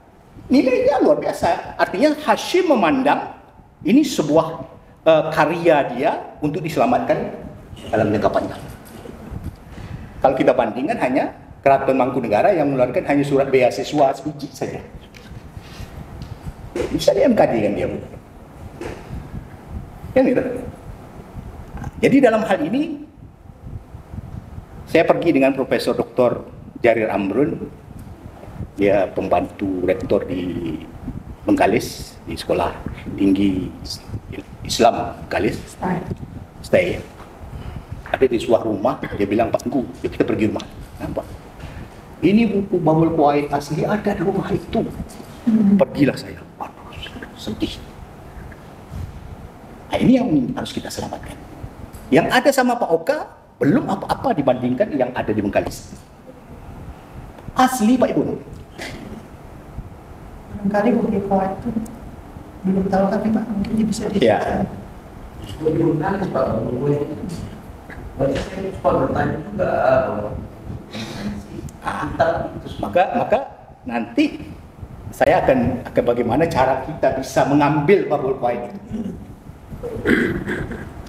Speaker 2: nilainya luar biasa. Artinya Hashim memandang ini sebuah karya dia untuk diselamatkan dalam jangka panjang. Kalau kita bandingkan hanya Keraton Mangkunegaran yang mengeluarkan hanya surat beasiswa sebiji saja. Bisa di MKD kan dia. Kan gitu. Jadi dalam hal ini saya pergi dengan Profesor Dr. Jarir Amrun, dia pembantu rektor di Bengkalis, di Sekolah Tinggi Islam Bengkalis. Stay. Ada di sebuah rumah, dia bilang, Pak Tengku, yuk kita pergi rumah. Nampak? Ini buku Babul Kuwait asli ada di rumah itu. Pergilah saya. Waduh, sedih. Nah, ini yang harus kita selamatkan. Yang ada sama Pak Oka belum apa-apa dibandingkan yang ada di Bengkalis. Asli Pak Ibu.
Speaker 5: Barangkali buku Kuwait itu belum tahu kan Pak, mungkin bisa
Speaker 2: Ya.
Speaker 6: Belum nangis Pak, banyak saya suka bertanya juga.
Speaker 2: Maka nanti saya akan bagaimana cara kita bisa mengambil Babul Kuwait.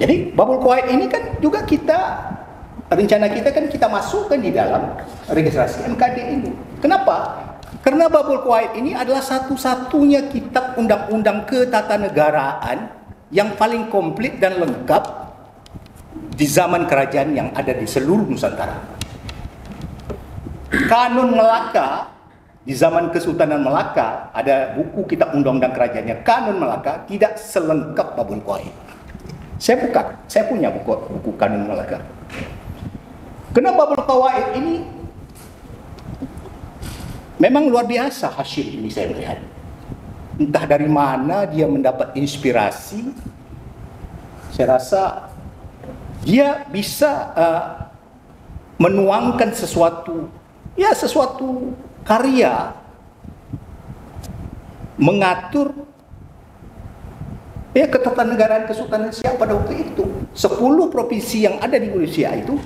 Speaker 2: Jadi Babul Kuwait ini kan juga rencana kita kan kita masukkan di dalam registrasi MKD ini. Kenapa? Karena Babul Kuwait ini adalah satu-satunya kitab undang-undang ketatanegaraan yang paling komplit dan lengkap di zaman kerajaan yang ada di seluruh Nusantara. Kanun Melaka di zaman Kesultanan Melaka, ada buku kitab undang-undang kerajaannya, Kanun Melaka, tidak selengkap Babul Kuwait. Saya punya buku Kanun Melaka. Kenapa Babul Kuwait ini memang luar biasa Hashim ini saya melihat. Entah dari mana dia mendapat inspirasi. Saya rasa dia bisa menuangkan sesuatu ya sesuatu karya mengatur ya ketatanegaraan Kesultanan Siak pada waktu itu. 10 provinsi yang ada di Indonesia itu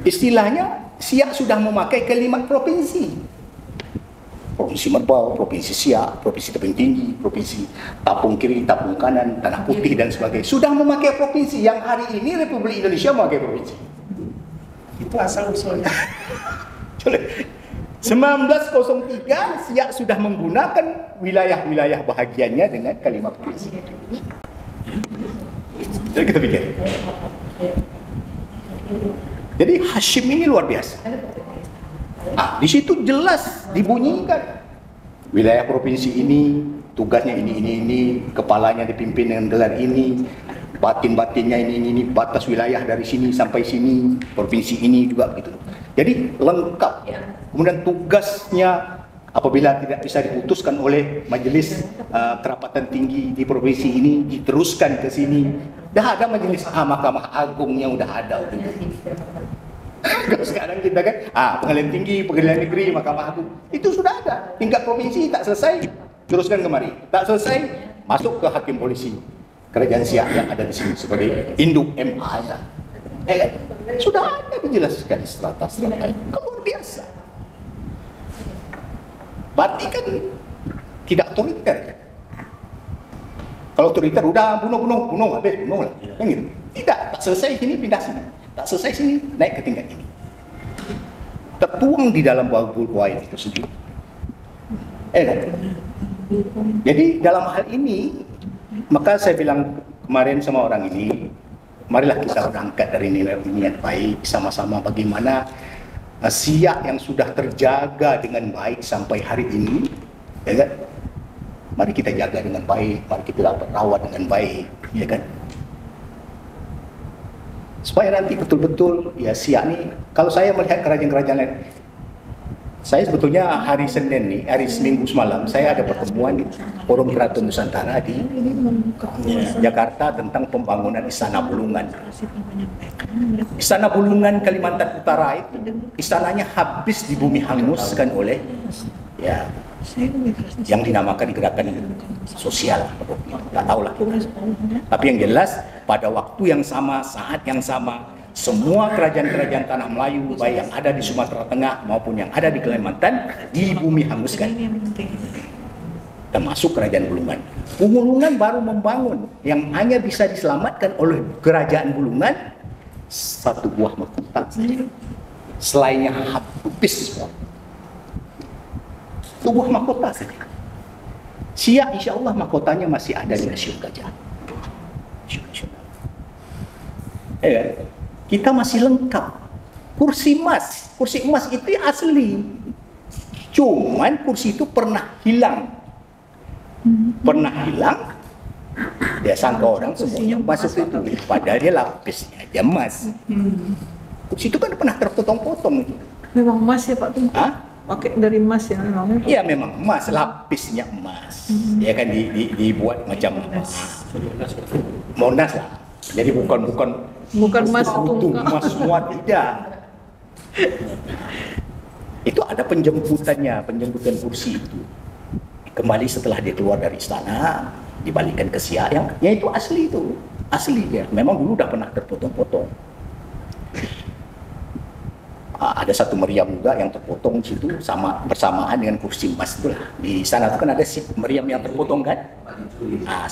Speaker 2: istilahnya Siak sudah memakai kalimat provinsi. Provinsi Merbau, Provinsi Siak, Provinsi Tebing Tinggi, Provinsi Tapung Kiri, Tapung Kanan, Tanah Putih dan sebagainya. Sudah memakai provinsi yang hari ini Republik Indonesia memakai provinsi.
Speaker 5: Itu asal usulnya.
Speaker 2: 1903 Siak sudah menggunakan wilayah-wilayah bahagiannya dengan kalimat provinsi. Jadi kita pikir. Jadi Hashim ini luar biasa. Di situ jelas dibunyikan wilayah provinsi ini tugasnya ini, kepalanya dipimpin dengan gelar ini, batin-batinnya ini, batas wilayah dari sini sampai sini, provinsi ini juga gitu. Jadi lengkap. Kemudian tugasnya apabila tidak bisa diputuskan oleh majelis kerapatan tinggi di provinsi ini diteruskan ke sini. Dah ada majelis Mahkamah Agungnya udah ada. Kalau sekarang kita kan, pengadilan tinggi, pengadilan negeri, Mahkamah Agung, itu sudah ada. Tingkat provinsi tak selesai, teruskan kemari. Tak selesai, masuk ke hakim polisi kerajaan Siak yang ada di sini sebagai induk MA. Sudah ada dijelaskan strata-strata. Luar biasa. Berarti kan tidak otoriter. Kalau otoriter udah bunuh, habis bunuh lah. Kan gitu. Tidak, tak selesai sini pindah sini. Tak selesai sini, naik ke tingkat ini. Tertuang di dalam Babul Qawaid itu sendiri. Jadi dalam hal ini, maka saya bilang kemarin sama orang ini, marilah kita berangkat dari nilai niat baik, sama-sama bagaimana Siak yang sudah terjaga dengan baik sampai hari ini, ya kan? Mari kita jaga dengan baik, mari kita rawat dengan baik, ya kan? Supaya nanti betul-betul ya Siak nih, kalau saya melihat kerajaan-kerajaan lain, saya sebetulnya hari Senin nih, hari Minggu semalam saya ada pertemuan di Forum Keraton Nusantara di Jakarta tentang pembangunan Istana Bulungan. Istana Bulungan Kalimantan Utara itu istananya habis di bumi hanguskan oleh ya yang dinamakan gerakan sosial, nggak tahu lah. Tapi yang jelas pada waktu yang sama, saat yang sama, semua kerajaan-kerajaan tanah Melayu baik yang ada di Sumatera Tengah maupun yang ada di Kalimantan di bumi hanguskan, termasuk kerajaan Bulungan. Bulungan baru membangun yang hanya bisa diselamatkan oleh kerajaan Bulungan satu buah mahkota, selainnya habis semua. Itu buah mahkota saja. Siak insya Allah mahkotanya masih ada di Museum Gajah. Kita masih lengkap. Kursi emas itu asli. Cuman kursi itu pernah hilang. Dia sangka orang semuanya masuk itu. Padahal dia lapisnya aja emas. Kursi itu kan pernah terpotong-potong.
Speaker 8: Memang emas ya Pak Tunggu? Pakai dari emas ya memang?
Speaker 2: Iya memang emas, lapisnya emas. Ya kan dibuat macam Monas lah. Jadi bukan
Speaker 8: emas
Speaker 2: utuh emas semua, tidak. Itu ada penjemputan kursi itu. Kembali setelah dia keluar dari istana, dibalikan ke Siak yang itu asli itu. Asli ya. Memang dulu udah pernah terpotong-potong. Ada satu meriam juga yang terpotong di situ bersamaan dengan kursi emas itulah. Di sana itu kan ada meriam yang terpotong kan?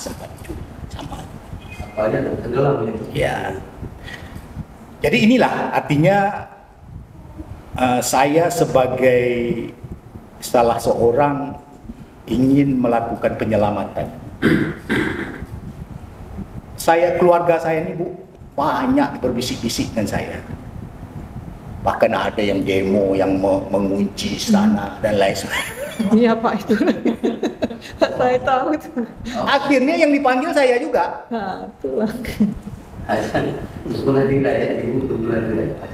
Speaker 2: Sempat dicuri sama.
Speaker 6: Apalagi tenggelam itu.
Speaker 2: Ya. Jadi inilah artinya saya sebagai salah seorang ingin melakukan penyelamatan. Keluarga saya ini Bu banyak berbisik-bisik dengan saya. Bahkan ada yang demo, yang mengunci istana dan lain sebagainya.
Speaker 8: Iya Pak itu. Saya tahu itu.
Speaker 2: Akhirnya yang dipanggil saya juga.
Speaker 8: Itulah.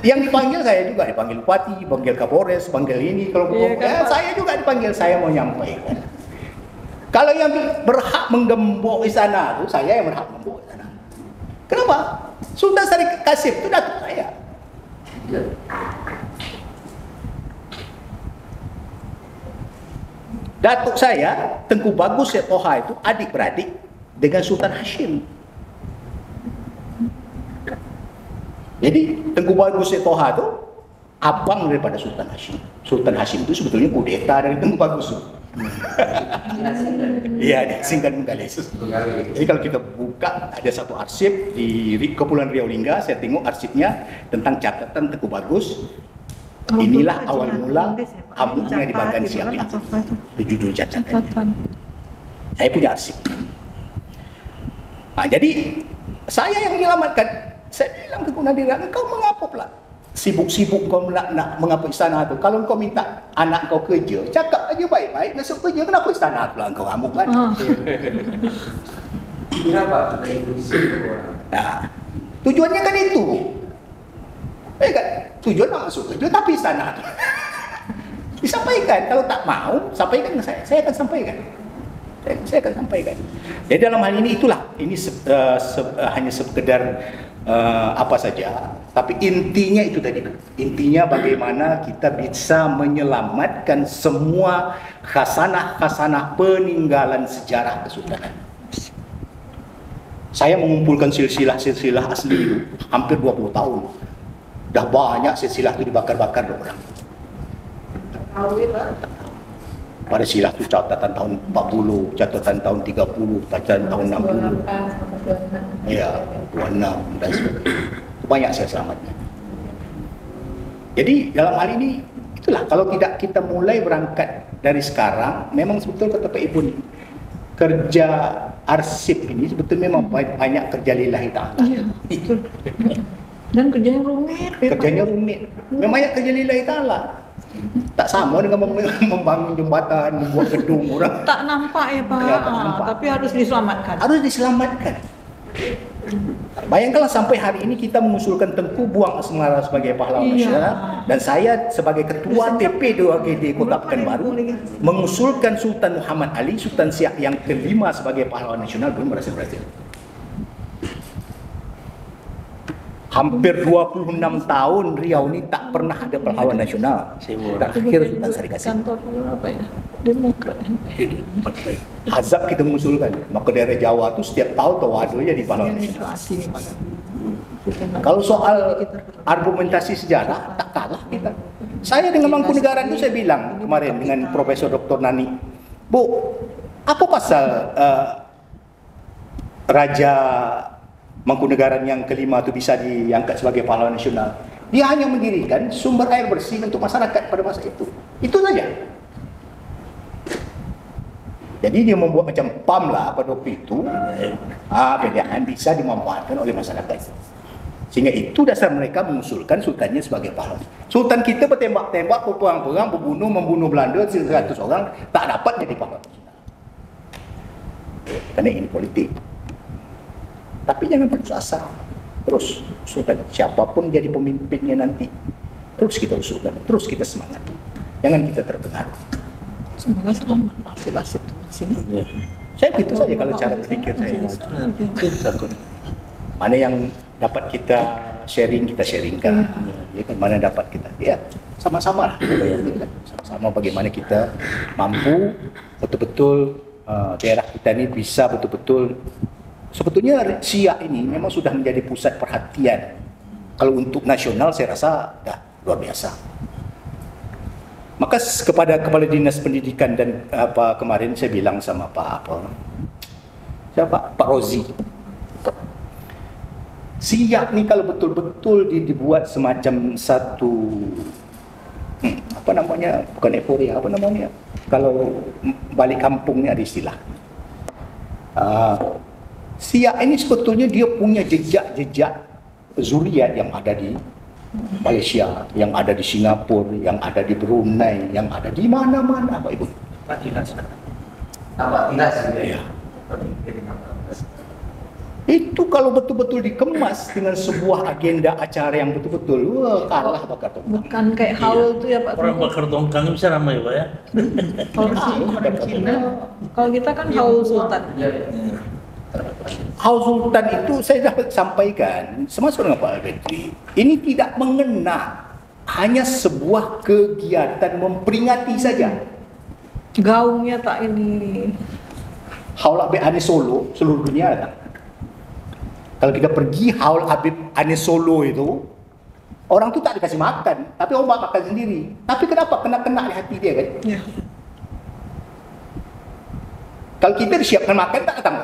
Speaker 2: Yang dipanggil saya juga, dipanggil Bupati, panggil Kapolres, panggil ini. Kalau saya juga dipanggil, saya mau nyampaikan. Kalau yang berhak menggembok istana itu saya yang berhak menggembok istana. Kenapa? Sultan Syarif Qasim itu datuk saya. Datuk saya, Tengku Bagus Setoha itu adik-beradik dengan Sultan Hashim. Jadi Tengku Bagus Setoha itu abang daripada Sultan Hashim. Sultan Hashim itu sebetulnya kudeta dari Tengku Bagus. Iya, diasingkan Benggalis. Jadi kalau kita buka ada satu arsip di Kepulauan Riau Lingga, saya tengok arsipnya tentang catatan Tengku Bagus. Inilah awal mula amuknya di Bagan Siap itu. Judul catatan. Saya punya arsip. Nah, jadi saya yang menyelamatkan. Saya bilang ke Gunadira, kau mengapa pula sibuk-sibuk kau nak mengapa istana tu? Kalau kau minta anak kau kerja, cakap aja baik-baik, masuk kerja, kenapa istana pula kau amuk kan?
Speaker 6: Kenapa kita ikut
Speaker 2: Nah, tujuannya kan itu. Kan? Tujuan nak masuk kerja, tapi istana tu disampaikan. Kalau tak mau, sampaikan ke saya akan sampaikan. Saya akan sampaikan. Jadi dalam hal ini itulah, ini hanya sekedar apa saja, tapi intinya itu tadi. Intinya bagaimana kita bisa menyelamatkan semua khasanah-khasanah peninggalan sejarah kesultanan. Saya mengumpulkan silsilah-silsilah asli itu hampir 20 tahun. Dah banyak silsilah itu dibakar-bakar orang. Pada silah itu catatan tahun 40, catatan tahun 30, catatan tahun 60. Ya, 26 dan sebagainya. Banyak saya selamatnya. Jadi dalam hal ini itulah, kalau tidak kita mulai berangkat dari sekarang, memang betul kata Pak Ibu, kerja arsip ini sebetulnya memang banyak kerja lillahi ta'ala.
Speaker 8: Iya, betul. Dan kerjanya rumit.
Speaker 2: Kerjanya rumit. Memang banyak kerja lillahi ta'ala. Tak sama dengan membangun jembatan, membuat gedung orang.
Speaker 8: Tak nampak ya Pak,
Speaker 2: Ya, tak nampak.
Speaker 8: tapi harus diselamatkan.
Speaker 2: Harus diselamatkan. Bayangkanlah sampai hari ini kita mengusulkan Tengku Buang Asmara sebagai pahlawan nasional, dan saya sebagai ketua TP2GD Kota Pekanbaru mengusulkan Sultan Muhammad Ali, Sultan Siak yang kelima sebagai pahlawan nasional, belum berhasil. Hampir 26 tahun Riau ini tak pernah ada pahlawan nasional. Terakhir Sultan Sari Kasih.
Speaker 8: Kantor apa ya? Demokrat.
Speaker 2: Hazab kita mengusulkan, maka daerah Jawa tu setiap tahun tawaduk jadi pahlawan nasional. Kalau soal argumentasi sejarah, tak kalah kita. Saya dengan Mangkunegaran itu saya bilang kemarin dengan Profesor Dr. Nani, Bu, apa pasal Raja Mangkunegaran yang kelima itu bisa diangkat sebagai pahlawan nasional? Dia hanya mendirikan sumber air bersih untuk masyarakat pada masa itu. Itu saja. Jadi dia membuat macam PAM lah pada waktu itu. PDAM bisa dimanfaatkan oleh masyarakat. Sehingga itu dasar mereka mengusulkan sultannya sebagai pahlawan. Sultan kita bertembak-tembak, berperang-perang, membunuh Belanda 100 orang, tak dapat jadi pahlawan nasional. Kerana ini politik. Tapi jangan putus asa. Terus usulkan siapapun jadi pemimpinnya nanti. Terus kita usulkan, terus kita semangat. Jangan kita terpengaruh.
Speaker 8: Semoga selamat. Nasib sini.
Speaker 2: Saya begitu saja kalau cara berpikir saya. Mana yang dapat kita sharing, kita sharingkan. Ya kan, mana dapat kita. Ya, sama-sama lah. Sama-sama bagaimana kita mampu betul-betul daerah kita ini bisa betul-betul. Sebetulnya Siak ini memang sudah menjadi pusat perhatian. Kalau untuk nasional saya rasa dah luar biasa. Maka kepada Kepala Dinas Pendidikan dan kemarin saya bilang sama Pak Rozi, Siak ni kalau betul-betul dibuat semacam satu bukan euforia, kalau balik kampung ni ada istilah. Siak ini sebetulnya dia punya jejak-jejak zuriat yang ada di Malaysia, yang ada di Singapura, yang ada di Brunei, yang ada di mana-mana, Pak Ibu. Ya. Itu kalau betul-betul dikemas dengan sebuah agenda acara yang betul-betul, kalah bakar tongkang.
Speaker 8: Bukan kayak haul tu ya Pak.
Speaker 4: Orang bakar tongkang bisa ramai Pak ya.
Speaker 8: Kalau kita kan haul sultan.
Speaker 2: Haul Sultan itu saya dapat sampaikan semasa dengan Pak Albetri, ini tidak mengena hanya sebuah kegiatan memperingati saja.
Speaker 8: Gaungnya tak ini.
Speaker 2: Haul Habib Ane Solo seluruh dunia ada. Kalau kita pergi Haul Habib Ane Solo itu, orang tuh tak dikasih makan, tapi orang makan sendiri. Tapi kenapa? Kena di hati dia kan?
Speaker 8: Ya.
Speaker 2: Kalau kita disiapkan makan, tak datang.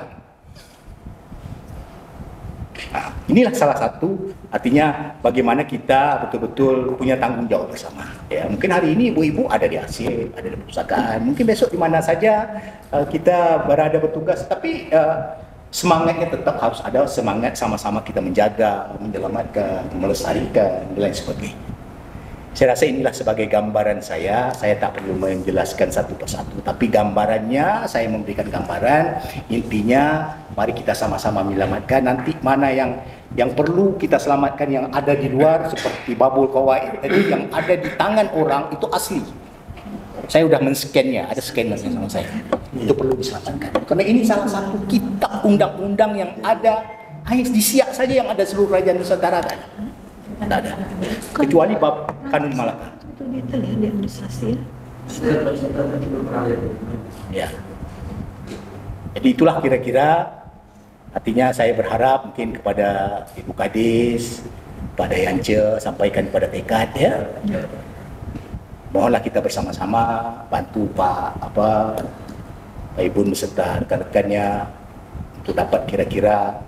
Speaker 2: Nah, inilah salah satu, artinya bagaimana kita betul-betul punya tanggung jawab bersama. Ya, mungkin hari ini ibu-ibu ada di arsip, ada di perpustakaan, mungkin besok di mana saja kita berada bertugas, tapi semangatnya tetap harus ada, semangat sama-sama kita menjaga, menyelamatkan, melestarikan, dan lain sebagainya. Saya rasa inilah sebagai gambaran saya tak perlu menjelaskan satu persatu, tapi gambarannya saya memberikan gambaran, intinya mari kita sama-sama menyelamatkan. Nanti mana yang perlu kita selamatkan yang ada di luar seperti babul qawaid tadi yang ada di tangan orang itu asli. Saya sudah men-scan-nya, ada scannernya sama saya. Itu perlu diselamatkan. Karena ini salah satu kitab undang-undang yang ada hanya di Siak saja yang ada seluruh kerajaan Nusantara kan. Tak ada. Kecuali bab Kanun Malaka.
Speaker 8: Itu detail ya di administrasi ya.
Speaker 2: Ya. Jadi itulah kira-kira, artinya saya berharap mungkin kepada Ibu Kadis, kepada Yance, sampaikan kepada tekad ya. Mohonlah kita bersama-sama bantu Pak Ibu beserta rekan-rekannya untuk dapat kira-kira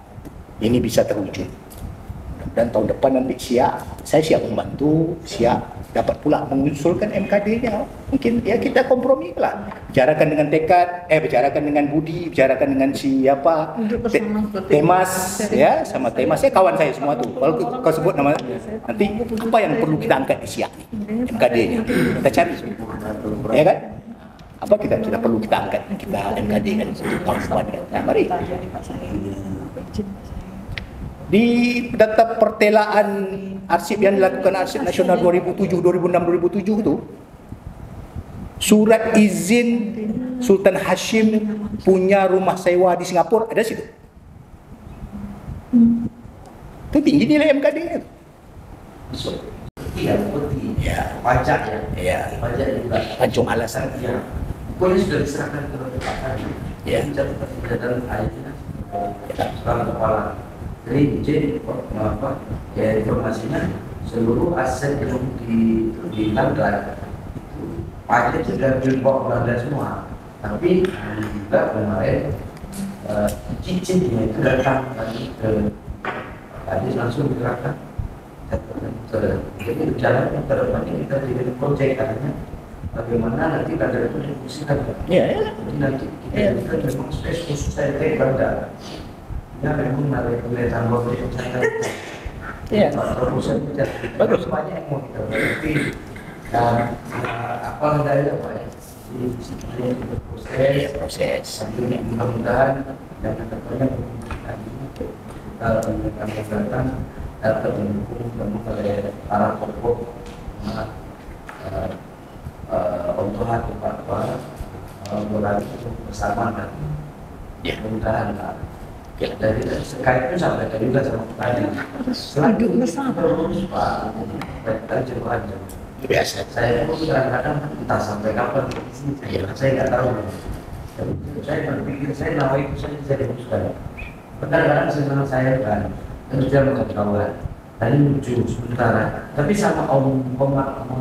Speaker 2: ini bisa terwujud. Dan tahun depan nanti saya siap membantu, siap dapat pula mengusulkan MKD-nya. Mungkin ya kita kompromi lah. Bicarakan dengan tekad, bicarakan dengan Budi, bicarakan dengan siapa, Temas ya, sama Temas. Saya kawan saya semua tuh. Kalau kau sebut nama nanti apa yang perlu kita angkat di Siak MKD-nya. Kita cari. Ya kan? Apa kita perlu kita angkat kita MKD kan untuk tahun depan. Nah, mari. Di data pertelaan arsip yang dilakukan Arsip Nasional 2007, 2006, 2007 itu surat izin Sultan Hashim punya rumah sewa di Singapura ada situ. Itu tinggi nilai MKD-nya.
Speaker 6: Iya, putih.
Speaker 2: Ya.
Speaker 6: Pajak ya.
Speaker 2: Ya.
Speaker 6: Pajak juga.
Speaker 2: Pancung alasan.
Speaker 6: Ya. Boleh sudah diserahkan ke Pak.
Speaker 2: Ya.
Speaker 6: Dan ayatnya sekarang kepala. Jadi ya informasinya seluruh aset yang di Langgar pajak sudah dibawa Belanda semua, tapi juga kemarin cincin itu datang tadi tadi langsung dikerahkan. Jadi jalan yang terdepan ini kita jadi project katanya bagaimana nanti Langgar itu difungsikan.
Speaker 2: Ya.
Speaker 6: Jadi nanti kita memang space khusus saya Belanda. Ya memang ada kelihatan bahwa itu saya
Speaker 2: Iya.
Speaker 6: Proposal bagus banyak yang mau kita tapi apa namanya Pak ya proses sambil mudah-mudahan dan kedepannya kalau datang dapat mendukung oleh para tokoh untuk hati Pak bersama dan mudah-mudahan dari sekali itu sampai tadi juga sama pertanyaan.
Speaker 8: Duduk bersama.
Speaker 6: Terus Pak, kita coba aja.
Speaker 2: Biasa.
Speaker 6: Saya pun kadang-kadang entah sampai kapan. Saya nggak tahu. Saya berpikir saya nama itu saja saya dihapuskan. Kadang-kadang saya kan, dan sudah mengetahui. Tadi lucu sementara. Tapi sama Om Muhammad,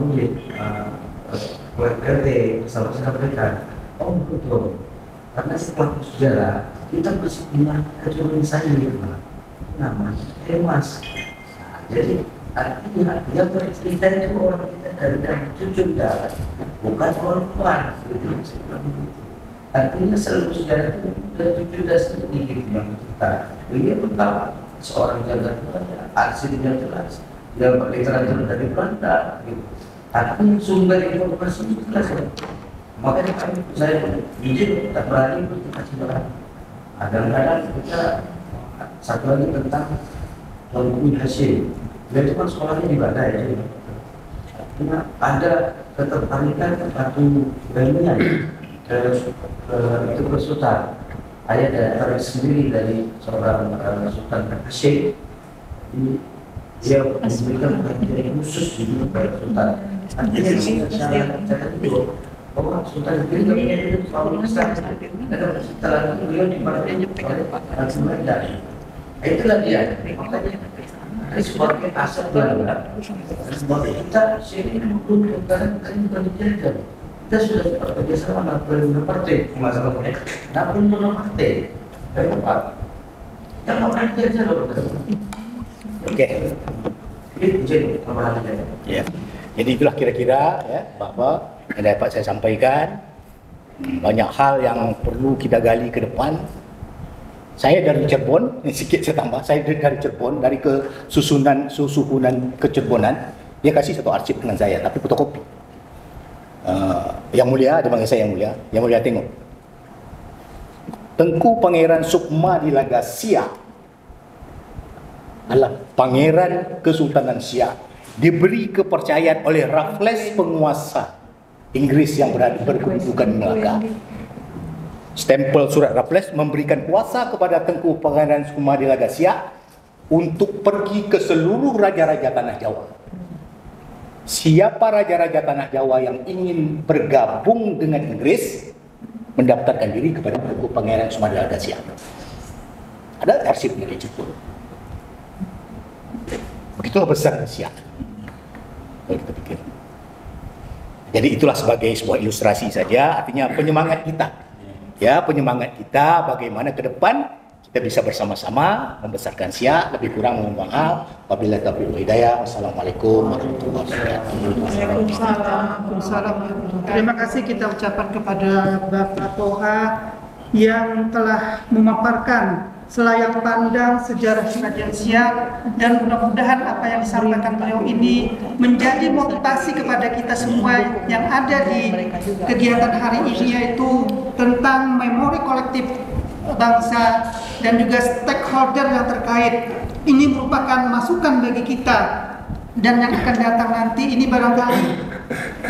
Speaker 6: WRT bersama mereka. Om betul. Karena setelah sejarah kita masih punya keturunan saya di rumah namanya Temas. Jadi artinya yang bercerita itu orang kita dari cucu darah, bukan orang luar. Artinya seluruh sejarah itu dari cucu darah sendiri yang kita. Ini tentang seorang jaga Tuhan, arsipnya jelas, yang literatur dari Belanda. Artinya sumber informasi itu jelas. Makanya saya jujur tak berani untuk kasih barang. Kadang-kadang kita satu lagi tentang Tuan Hashim. Dia itu kan sekolahnya di Badai ya. Artinya ada ketertarikan satu ilmunya itu bersultan. Ada tarik sendiri dari seorang Sultan Hashim. Dia memberikan perhatian khusus di sultan. Artinya saya catat itu bahwa Sultan Hadir itu selalu besar. Dan setelah itu beliau dibantu oleh Pak Sumeda. Itulah dia. Makanya sebagai aset negara, sebagai kita sini dulu bukan dijadikan. Kita sudah bekerja sama dengan partai masalahnya. Namun belum partai. Kenapa? Jangan partai aja loh.
Speaker 2: Oke.
Speaker 6: Itu jadi pemahamannya.
Speaker 2: Ya. Jadi itulah kira-kira ya Bapak yang dapat saya sampaikan. Banyak hal yang perlu kita gali ke depan. Saya dari Cirebon, sedikit saya tambah. Saya dari Cirebon, dari susunan Kecirebonan. Dia kasih satu arsip dengan saya, tapi fotokopi. Yang mulia, dia panggil saya yang mulia tengok. Tengku Pangeran Sukma di Laga Siak adalah Pangeran Kesultanan Siak, diberi kepercayaan oleh Raffles penguasa Inggris yang berkedudukan di Melaka. Stempel surat Raffles memberikan kuasa kepada Tengku Pangeran Sukma di Laga Siak untuk pergi ke seluruh raja-raja tanah Jawa. Siapa raja-raja tanah Jawa yang ingin bergabung dengan Inggris mendaftarkan diri kepada Tengku Pangeran Sukma di Laga Siak. Ada arsipnya di situ. Begitulah besar Siak. Kalau kita pikir. Jadi itulah sebagai sebuah ilustrasi saja, artinya penyemangat kita. Ya, penyemangat kita bagaimana ke depan kita bisa bersama-sama membesarkan Siak. Lebih kurang mohon maaf. Wabillahi taufiq wal hidayah. Wassalamualaikum warahmatullahi wabarakatuh.
Speaker 5: Waalaikumsalam. Terima kasih kita ucapkan kepada Bapak Toha yang telah memaparkan selayang pandang sejarah kerajaan Siak, dan mudah-mudahan apa yang disampaikan beliau ini menjadi motivasi kepada kita semua yang ada di kegiatan hari ini, yaitu tentang memori kolektif bangsa dan juga stakeholder yang terkait. Ini merupakan masukan bagi kita dan yang akan datang nanti. Ini barangkali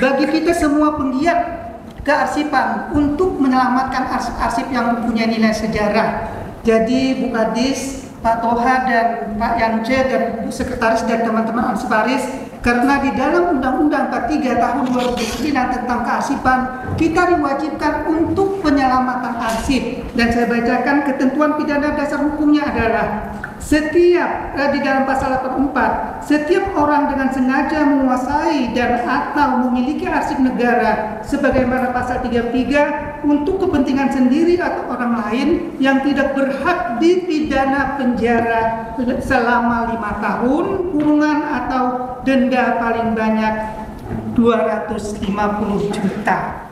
Speaker 5: bagi kita semua penggiat kearsipan untuk menyelamatkan arsip-arsip yang mempunyai nilai sejarah. Jadi Bu Kadis, Pak Toha dan Pak Yance dan Bu Sekretaris dan teman-teman arsiparis, karena di dalam Undang-Undang 43 tahun 2009 tentang kearsipan, kita diwajibkan untuk penyelamatan arsip. Dan saya bacakan ketentuan pidana dasar hukumnya adalah setiap di dalam pasal 84, setiap orang dengan sengaja menguasai dan atau memiliki arsip negara sebagaimana pasal 33 untuk kepentingan sendiri atau orang lain yang tidak berhak dipidana penjara selama 5 tahun, kurungan atau denda paling banyak 250 juta.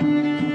Speaker 1: Thank